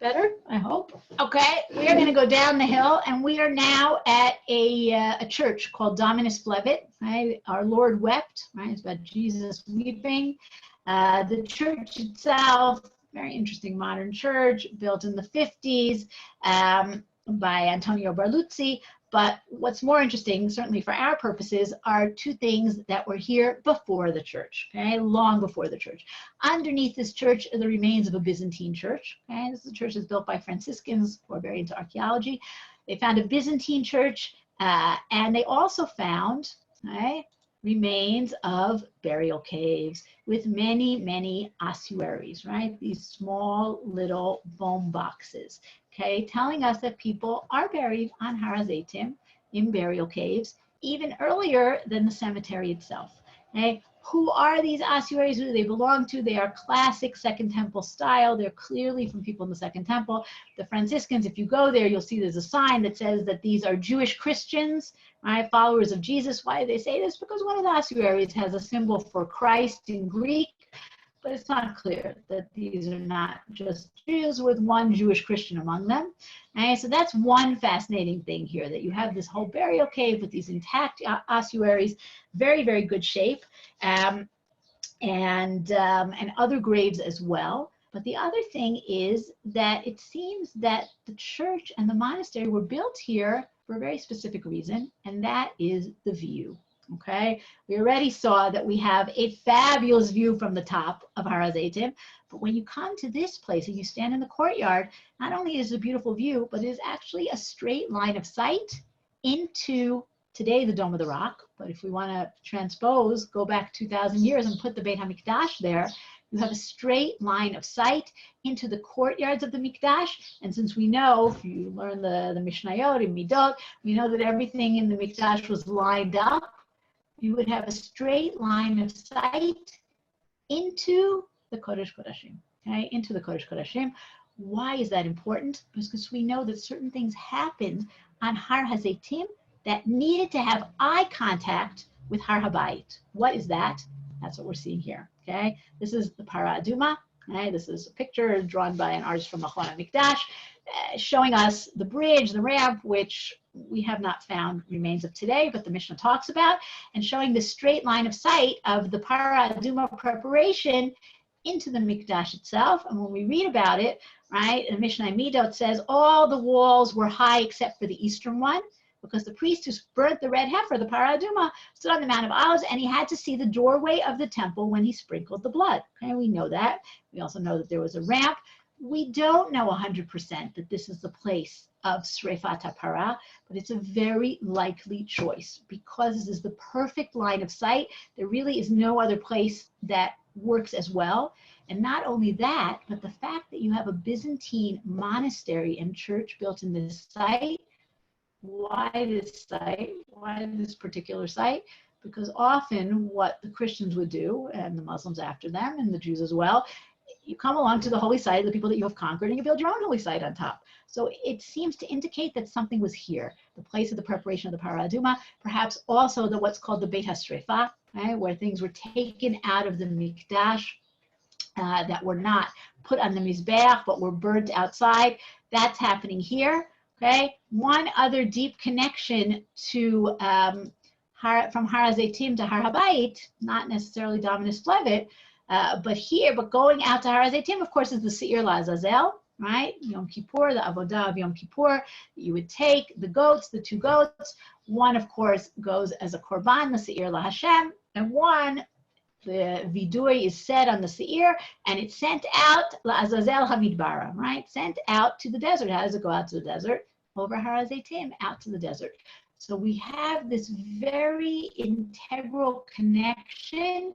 Better, I hope. Okay, we are going to go down the hill, and we are now at a church called Dominus Flevit. Right, our Lord wept. Right, it's about Jesus weeping. The church itself, very interesting modern church, built in the 50s by Antonio Barluzzi. But what's more interesting, certainly for our purposes, are 2 things that were here before the church, okay, long before the church. Underneath this church are the remains of a Byzantine church. Okay, this is a church that's built by Franciscans who are very into archaeology. They found a Byzantine church, and they also found, okay, remains of burial caves with many, many ossuaries, right? These small little bone boxes. okay, telling us that people are buried on Har HaZeitim in burial caves, even earlier than the cemetery itself. Okay? Who are these ossuaries? Who do they belong to? They are classic Second Temple style. They're clearly from people in the Second Temple. The Franciscans, if you go there, you'll see there's a sign that says that these are Jewish Christians, right? Followers of Jesus. Why do they say this? Because one of the ossuaries has a symbol for Christ in Greek, but it's not clear that these are not just Jews with one Jewish Christian among them. And so that's one fascinating thing here, that you have this whole burial cave with these intact ossuaries, very, very good shape, and other graves as well. But the other thing is that it seems that the church and the monastery were built here for a very specific reason, and that is the view. Okay, we already saw that we have a fabulous view from the top of Har HaZeitim, but when you come to this place and you stand in the courtyard, not only is it a beautiful view, but it is actually a straight line of sight into today the Dome of the Rock. But if we want to transpose, go back 2,000 years and put the Beit HaMikdash there, you have a straight line of sight into the courtyards of the Mikdash. And since we know, if you learn the Mishnayot and Midot, we know that everything in the Mikdash was lined up. You would have a straight line of sight into the Kodesh Kodashim, okay, into the Kodesh Kodashim. Why is that important? Because we know that certain things happened on Har HaZeitim that needed to have eye contact with Har HaBayit. What is that? That's what we're seeing here, okay? This is the Para Aduma, okay? This is a picture drawn by an artist from Machon HaMikdash, showing us the bridge, the ramp, which we have not found remains of today, but the Mishnah talks about, and showing the straight line of sight of the Para Aduma preparation into the Mikdash itself. And when we read about it, right, the Mishnah Midot says all the walls were high except for the eastern one, because the priest who burnt the red heifer, the Para Aduma, stood on the Mount of Olives, and he had to see the doorway of the temple when he sprinkled the blood. Okay, we know that. We also know that there was a ramp. We don't know 100% that this is the place of Srefat HaPara, but it's a very likely choice because this is the perfect line of sight. There really is no other place that works as well. And not only that, but the fact that you have a Byzantine monastery and church built in this site. Why this site? Why this particular site? Because often what the Christians would do, and the Muslims after them, and the Jews as well, you come along to the holy site of the people that you have conquered and you build your own holy site on top. So it seems to indicate that something was here, the place of the preparation of the Para Aduma, perhaps also the what's called the Beit HaSrefa, right, where things were taken out of the Mikdash that were not put on the Mizbeach but were burnt outside. That's happening here. Okay, one other deep connection to from Har HaZeitim to Har HaBayit, not necessarily Dominus Flevit, but going out to Har HaZeitim, of course, is the Seir LaAzazel, right? Yom Kippur, the Avodah of Yom Kippur. You would take the goats, the two goats. One, of course, goes as a korban, the Seir LaHashem, and one, the vidui is said on the Seir, and it's sent out, LaAzazel HaMidbara, right? Sent out to the desert. How does it go out to the desert? Over Har HaZeitim, out to the desert. So we have this very integral connection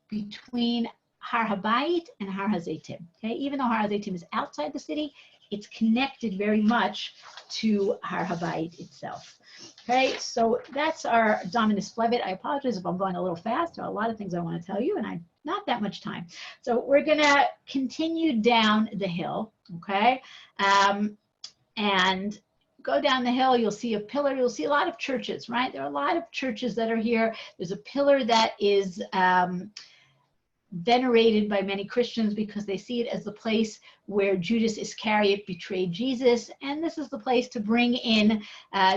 between Har HaBayit and Har HaZeitim. Okay, even though Har HaZeitim is outside the city, it's connected very much to Har HaBayit itself. Okay, so that's our Dominus Flevit. I apologize if I'm going a little fast. There are a lot of things I want to tell you, and I'm not that much time. So we're going to continue down the hill, okay? And go down the hill, you'll see a pillar. You'll see a lot of churches, right? There are a lot of churches that are here. There's a pillar that is venerated by many Christians because they see it as the place where Judas Iscariot betrayed Jesus. And this is the place to bring in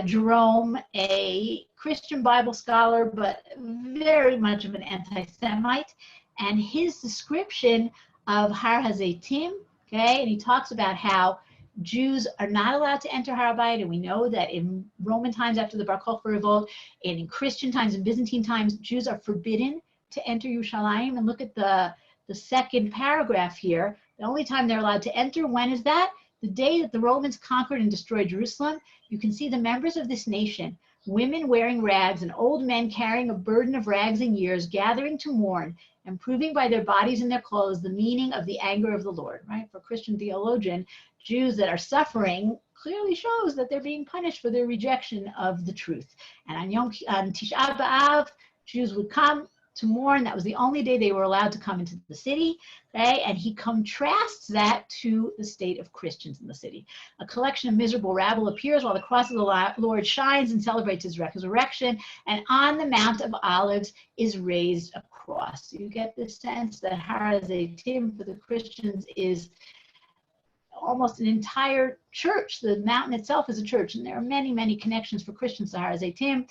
Jerome, a Christian Bible scholar, but very much of an anti-Semite. And his description of Har HaZeitim, okay, and he talks about how Jews are not allowed to enter Har HaBayit, and we know that in Roman times after the Bar Kokhba revolt, and in Christian times and Byzantine times, Jews are forbidden to enter Yerushalayim. And look at the second paragraph here. The only time they're allowed to enter, when is that? The day that the Romans conquered and destroyed Jerusalem. You can see the members of this nation, women wearing rags and old men carrying a burden of rags and years, gathering to mourn. and proving by their bodies and their clothes the meaning of the anger of the Lord, right? For Christian theologian, Jews that are suffering clearly shows that they're being punished for their rejection of the truth. And on Tisha B'Av, Jews would come to mourn. That was the only day they were allowed to come into the city, okay? And he contrasts that to the state of Christians in the city. A collection of miserable rabble appears while the cross of the Lord shines and celebrates his resurrection, and on the Mount of Olives is raised a cross. You get the sense that Har HaZeitim for the Christians is almost an entire church. The mountain itself is a church, and there are many, many connections for Christians to Har HaZeitim.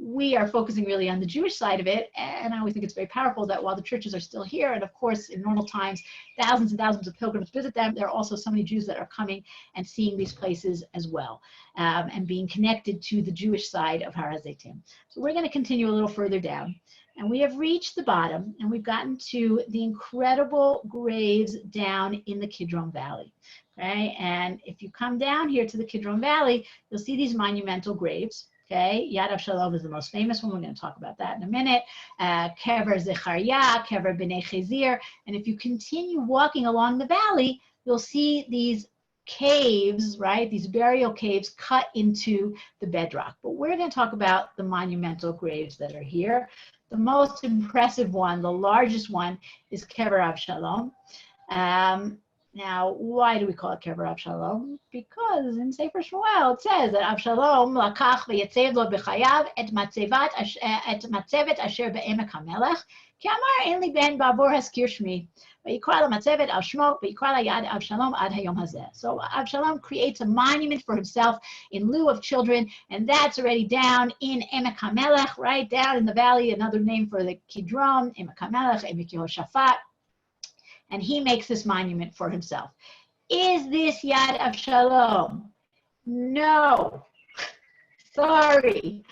We are focusing really on the Jewish side of it, and I always think it's very powerful that while the churches are still here, and of course in normal times thousands and thousands of pilgrims visit them, there are also so many Jews that are coming and seeing these places as well, and being connected to the Jewish side of Har HaZeitim. So we're going to continue a little further down, and we have reached the bottom, and we've gotten to the incredible graves down in the Kidron Valley. Okay, and if you come down here to the Kidron Valley, you'll see these monumental graves. Okay, Yad Avshalom is the most famous one. We're going to talk about that in a minute. Kever Zechariah, Kever B'nai Chezir. And if you continue walking along the valley, you'll see these caves, right? These burial caves cut into the bedrock. But we're going to talk about the monumental graves that are here. The most impressive one, the largest one, is Kever Avshalom. Now, why do we call it Kever Avshalom? Because in Sefer Shmuel it says that Avshalom lakach v'yetzev lo b'chayav et matzevet asher be'emek hamelech ki amar en li ben ba'avor haskir shmi v'yikra la'matzevet al shmo v'yikra la'yad Avshalom ad hayom hazeh. So Avshalom creates a monument for himself in lieu of children, and that's already down in Emek HaMelech, right down in the valley, another name for the Kidron, Emek HaMelech, Emek Yehoshaphat. And he makes this monument for himself. Is this Yad Avshalom? No. Sorry.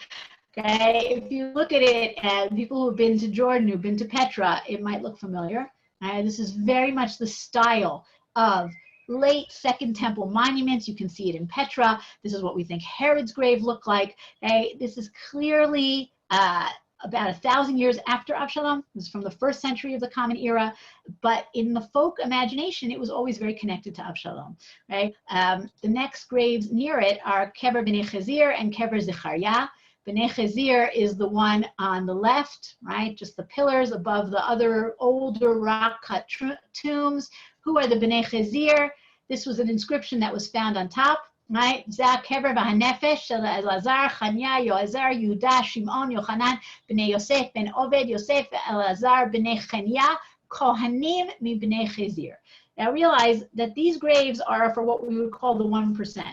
Okay, if you look at it, and people who've been to Jordan, who've been to Petra, it might look familiar. This is very much the style of late Second Temple monuments. You can see it in Petra. This is what we think Herod's grave looked like. Okay, this is clearly about 1,000 years after Avshalom. It was from the 1st century of the Common Era, but in the folk imagination, it was always very connected to Avshalom, right? The next graves near it are Kever B'nai Chezir and Kever Zechariah. B'nai Chezir is the one on the left, right? Just the pillars above the other older rock-cut tombs. Who are the B'nai Chezir? This was an inscription that was found on top. Right? Zah kever v'hanefesh shel Elazar, Chanya, Yoazar, Yehuda, Shimon, Yochanan, b'nei Yosef, ben Oved, Yosef, Elazar, b'nei Chenya, Kohanim, mi b'nei Chezir. Now realize that these graves are for what we would call the 1%.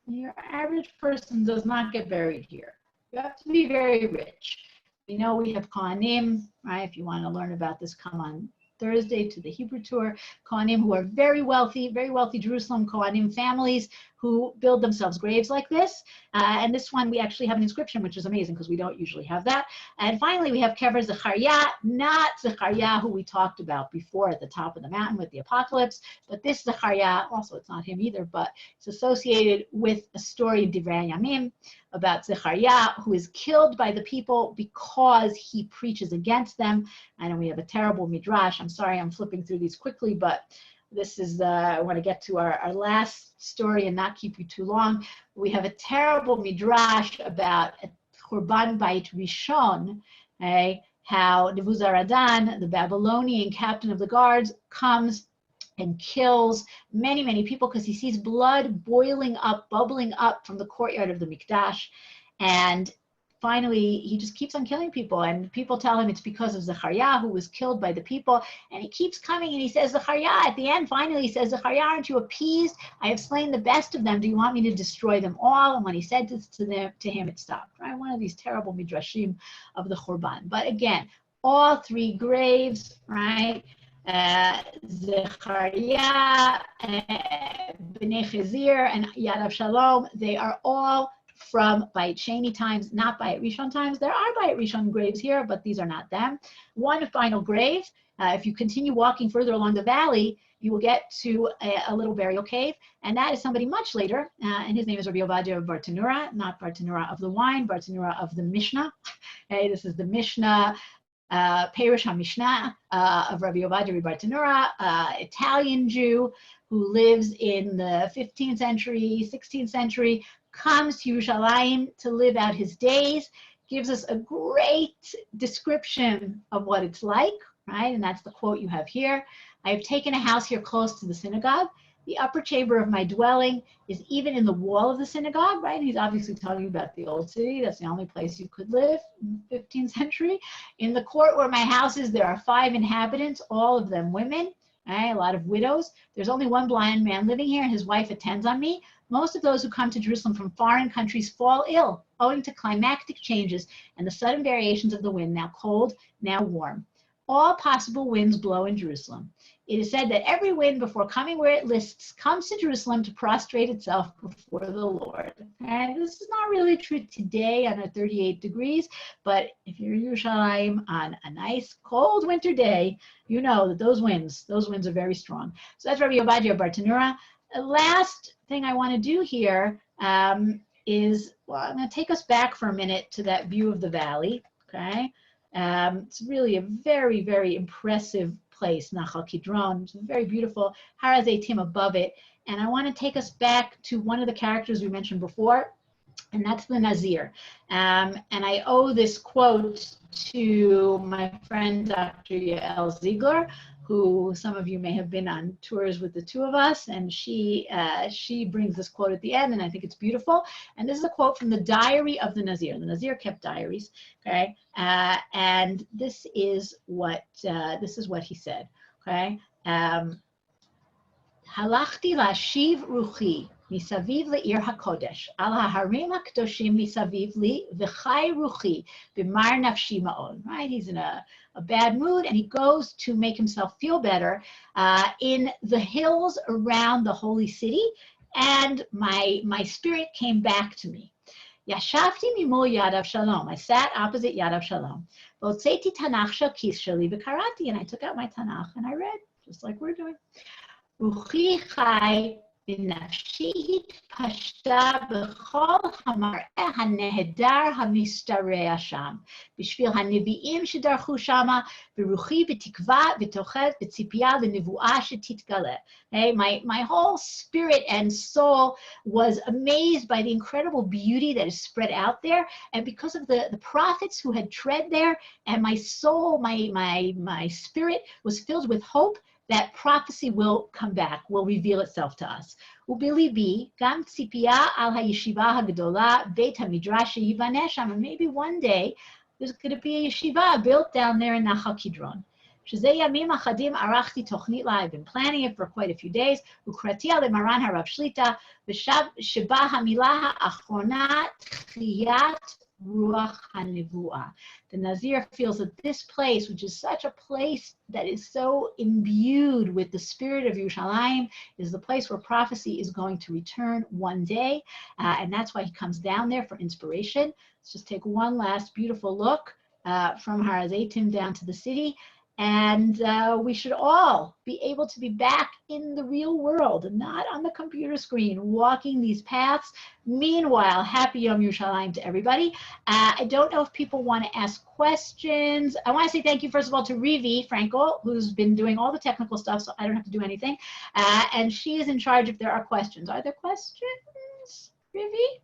Your average person does not get buried here. You have to be very rich. We know we have Kohanim, right? If you want to learn about this, come on Thursday to the Hebrew tour. Kohanim who are very wealthy Jerusalem Kohanim families who build themselves graves like this. And this one, we actually have an inscription, which is amazing because we don't usually have that. And finally, we have Kever Zechariah, not Zechariah, who we talked about before at the top of the mountain with the apocalypse, but this Zechariah, also it's not him either, but it's associated with a story in Divrei Yamim about Zechariah, who is killed by the people because he preaches against them. And we have a terrible midrash. I'm sorry, I'm flipping through these quickly, but this is, I want to get to our last story and not keep you too long. We have a terrible midrash about Churban Beit Rishon, okay, how Nebuzaradan, the Babylonian captain of the guards, comes and kills many, many people because he sees blood boiling up, bubbling up from the courtyard of the Mikdash. And finally, he just keeps on killing people, and people tell him it's because of Zechariah, who was killed by the people, and he keeps coming, and he says, Zechariah, at the end, finally, he says, Zechariah, aren't you appeased? I have slain the best of them. Do you want me to destroy them all? And when he said this to him, it stopped, right? One of these terrible midrashim of the Churban. But again, all 3 graves, right? Zechariah, B'nai Chezir, and Yad Avshalom, they are all from Beit Sheni times, not Beit Rishon times. There are Beit Rishon graves here, but these are not them. One final grave, if you continue walking further along the valley, you will get to a little burial cave, and that is somebody much later, and his name is Rabbi Ovadia of Bartanura, not Bartanura of the wine, Bartanura of the Mishnah. Okay, this is the Mishnah Perush HaMishnah of Rabbi Ovadia Bartanura, Italian Jew who lives in the 15th century, 16th century, comes to Yerushalayim to live out his days, gives us a great description of what it's like, right? And that's the quote you have here. I have taken a house here close to the synagogue. The upper chamber of my dwelling is even in the wall of the synagogue, right? He's obviously talking about the old city. That's the only place you could live in the 15th century. In the court where my house is, there are 5 inhabitants, all of them women, right? A lot of widows. There's only one blind man living here, and his wife attends on me. Most of those who come to Jerusalem from foreign countries fall ill, owing to climactic changes and the sudden variations of the wind, now cold, now warm. All possible winds blow in Jerusalem. It is said that every wind before coming where it lists comes to Jerusalem to prostrate itself before the Lord. And this is not really true today on 38 degrees, but if you're in Yerushalayim on a nice cold winter day, you know that those winds are very strong. So that's Rabbi Ovadia Bartanura. The last thing I want to do here is, well, I'm going to take us back for a minute to that view of the valley, okay? It's really a very, very impressive place, Nachal Kidron. It's very beautiful. Har HaZeitim above it. And I want to take us back to one of the characters we mentioned before, and that's the Nazir. And I owe this quote to my friend, Dr. Yael Ziegler, who some of you may have been on tours with the two of us, and she brings this quote at the end, and I think it's beautiful. And this is a quote from the diary of the Nazir. The Nazir kept diaries, okay? And this is what he said, okay? Halachti lashiv ruchi misaviv le'ir hakodesh al haharim hakdoshim misaviv li v'chai ruchi b'mar nafshi ma'on. Right? He's in a bad mood, and he goes to make himself feel better in the hills around the holy city, and my spirit came back to me. Yashavti mimol Yad Avshalom. I sat opposite Yad Avshalom. V'hotzeti Tanach shel kis sheli v'karati, and I took out my Tanakh and I read, just like we're doing. Ruchi chai b'nafshi hitpashta b'chol hamar'eh hanehedar hamistareah sham b'shvil hanevi'im shedarchu shama v'ruchi v'tikva v'tochet v'tzipiyah v'nevu'ah shetitgaleh. Okay, my whole spirit and soul was amazed by the incredible beauty that is spread out there, and because of the prophets who had tread there, and my soul, my spirit was filled with hope that prophecy will come back, will reveal itself to us. Ubelibi gam tzipiyah al hayeshiva hagdola beit hamidrash yivaneh sham, and maybe one day there's going to be a yeshiva built down there in Nachal Kidron. Shezeh yamim achadim arachti tochnit la. I've been planning it for quite a few days. Ukrati ale maran harav shlita sheba hamilah ha'achrona tchiyat ruach hanevuah. The Nazir feels that this place, which is such a place that is so imbued with the spirit of Yerushalayim, is the place where prophecy is going to return one day, and that's why he comes down there for inspiration. Let's just take one last beautiful look from Har HaZeitim down to the city. And we should all be able to be back in the real world, not on the computer screen, walking these paths. Meanwhile, happy Yom Yerushalayim to everybody. I don't know if people want to ask questions. I want to say thank you, first of all, to Rivi Frankel, who's been doing all the technical stuff, so I don't have to do anything. And she is in charge if there are questions. Are there questions, Rivi?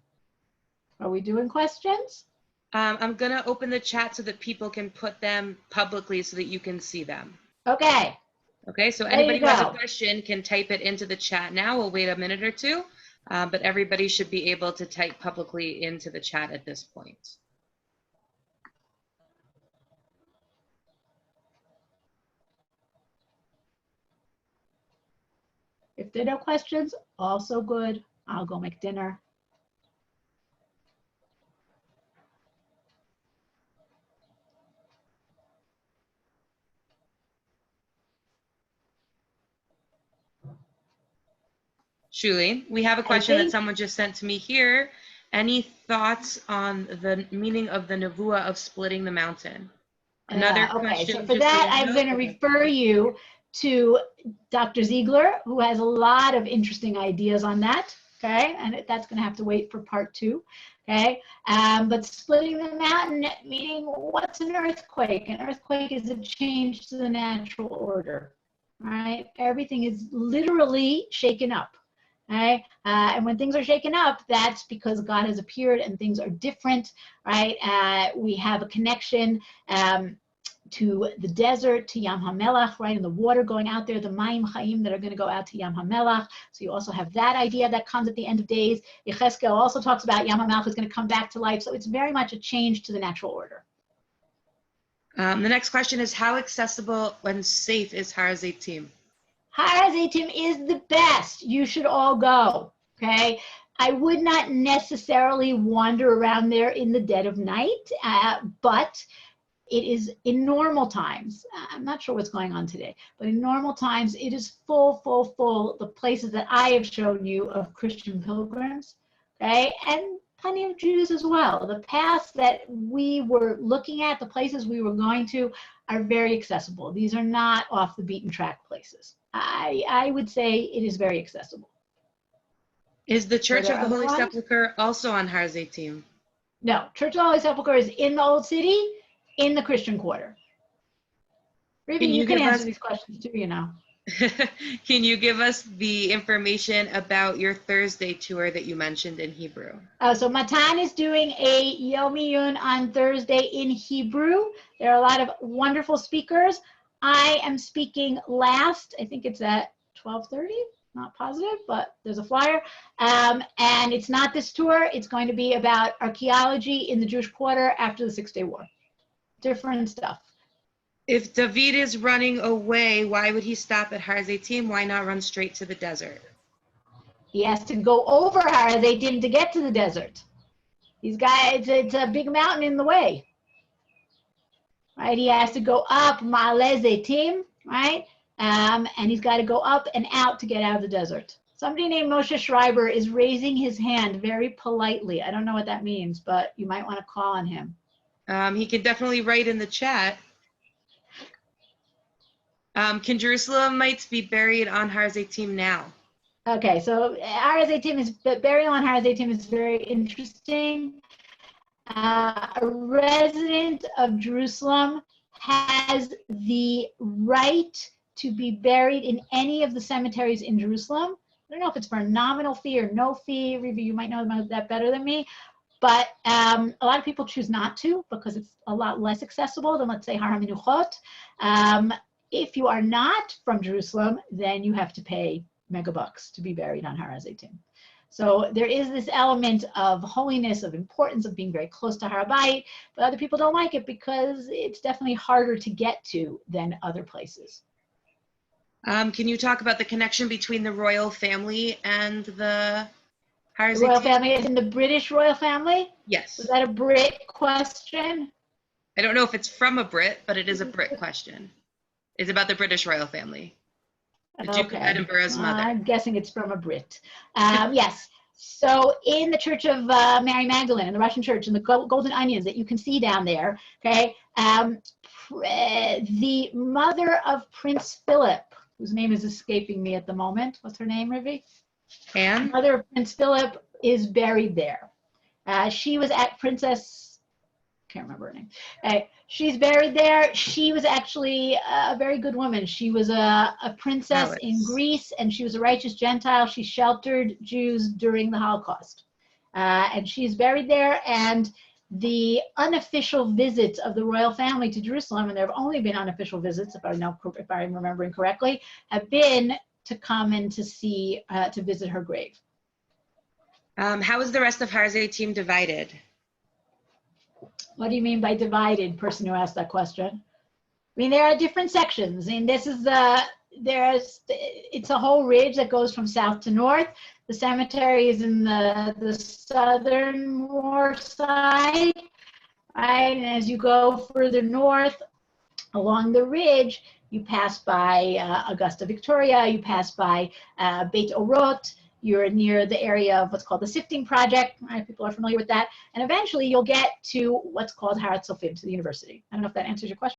Are we doing questions? I'm going to open the chat so that people can put them publicly so that you can see them. Okay. Okay, so anybody who has a question can type it into the chat now. We'll wait a minute or two, but everybody should be able to type publicly into the chat at this point. If there are no questions, also good. I'll go make dinner. Shuli, we have a question that someone just sent to me here. Any thoughts on the meaning of the nevuah of splitting the mountain? Another question. So for that, I'm going to refer you to Dr. Ziegler, who has a lot of interesting ideas on that. okay? And that's going to have to wait for part 2, okay? But splitting the mountain, meaning what's an earthquake? An earthquake is a change to the natural order, right? Everything is literally shaken up, right? And when things are shaken up, that's because God has appeared and things are different, right? We have a connection to the desert, to Yam HaMelech, right? And the water going out there, the Mayim Chaim that are going to go out to Yam HaMelech. So you also have that idea that comes at the end of days. Yechezkel also talks about Yam HaMelech is going to come back to life. So it's very much a change to the natural order. The next question is, how accessible and safe is Har HaZeitim? Har HaZeitim is the best. You should all go, okay? I would not necessarily wander around there in the dead of night, but it is in normal times. I'm not sure what's going on today, but in normal times, it is full, the places that I have shown you of Christian pilgrims, okay? And plenty of Jews as well. The paths that we were looking at, the places we were going to, are very accessible. These are not off the beaten track places. I would say it is very accessible. Is the Church of the Holy Sepulchre also on Har HaZeitim? No, Church of the Holy Sepulchre is in the Old City, in the Christian Quarter. Ruby, you can answer these questions too, you know. Can you give us the information about your Thursday tour that you mentioned in Hebrew? So Matan is doing a Yom Yun on Thursday in Hebrew. There are a lot of wonderful speakers. I am speaking last. I think it's at 12:30. Not positive, but there's a flyer. And it's not this tour. It's going to be about archaeology in the Jewish Quarter after the 6-Day War. Different stuff. If David is running away, why would he stop at Har HaZeitim? Why not run straight to the desert? He has to go over Har HaZeitim to get to the desert. These guys, it's a big mountain in the way. Right? He has to go up Ma'ale Zeitim, right? And he's got to go up and out to get out of the desert. Somebody named Moshe Schreiber is raising his hand very politely. I don't know what that means, but you might want to call on him. He can definitely write in the chat. Can Jerusalemites be buried on Har HaZeitim now? Okay, so Har HaZeitim is, burial on Har HaZeitim is very interesting. A resident of Jerusalem has the right to be buried in any of the cemeteries in Jerusalem. I don't know if it's for a nominal fee or no fee. Rivi, you might know that better than me. But a lot of people choose not to because it's a lot less accessible than, let's say, Har HaMenuchot. If you are not from Jerusalem, then you have to pay megabucks to be buried on Har HaZeitim. So there is this element of holiness, of importance, of being very close to Har HaBayit, but other people don't like it because it's definitely harder to get to than other places. Can you talk about the connection between the royal family and the Har HaZeitim? The royal family is in the British royal family? Yes. Was that a Brit question? I don't know if it's from a Brit, but it is a Brit question. It's about the British royal family. The Duke of Edinburgh's mother. I'm guessing it's from a Brit. Yes. So in the Church of Mary Magdalene, in the Russian Church, in the Golden Onions that you can see down there, okay, the mother of Prince Philip, whose name is escaping me at the moment. What's her name, Rivi? Anne? The mother of Prince Philip is buried there. She was at Princess, can't remember her name. She's buried there. She was actually a very good woman. She was a princess in Greece, and she was a righteous Gentile. She sheltered Jews during the Holocaust. And she's buried there, and the unofficial visits of the royal family to Jerusalem, and there have only been unofficial visits, if I'm remembering correctly, have been to come and to see, to visit her grave. How is the rest of Har HaZeitim divided? What do you mean by divided, person who asked that question? I mean, there are different sections, and this is it's a whole ridge that goes from south to north. The cemetery is in the southernmost side, right? And as you go further north along the ridge, you pass by Augusta Victoria, you pass by Beit Orot, you're near the area of what's called the Sifting Project, right? People are familiar with that. And eventually you'll get to what's called Har HaTzofim, to the university. I don't know if that answers your question.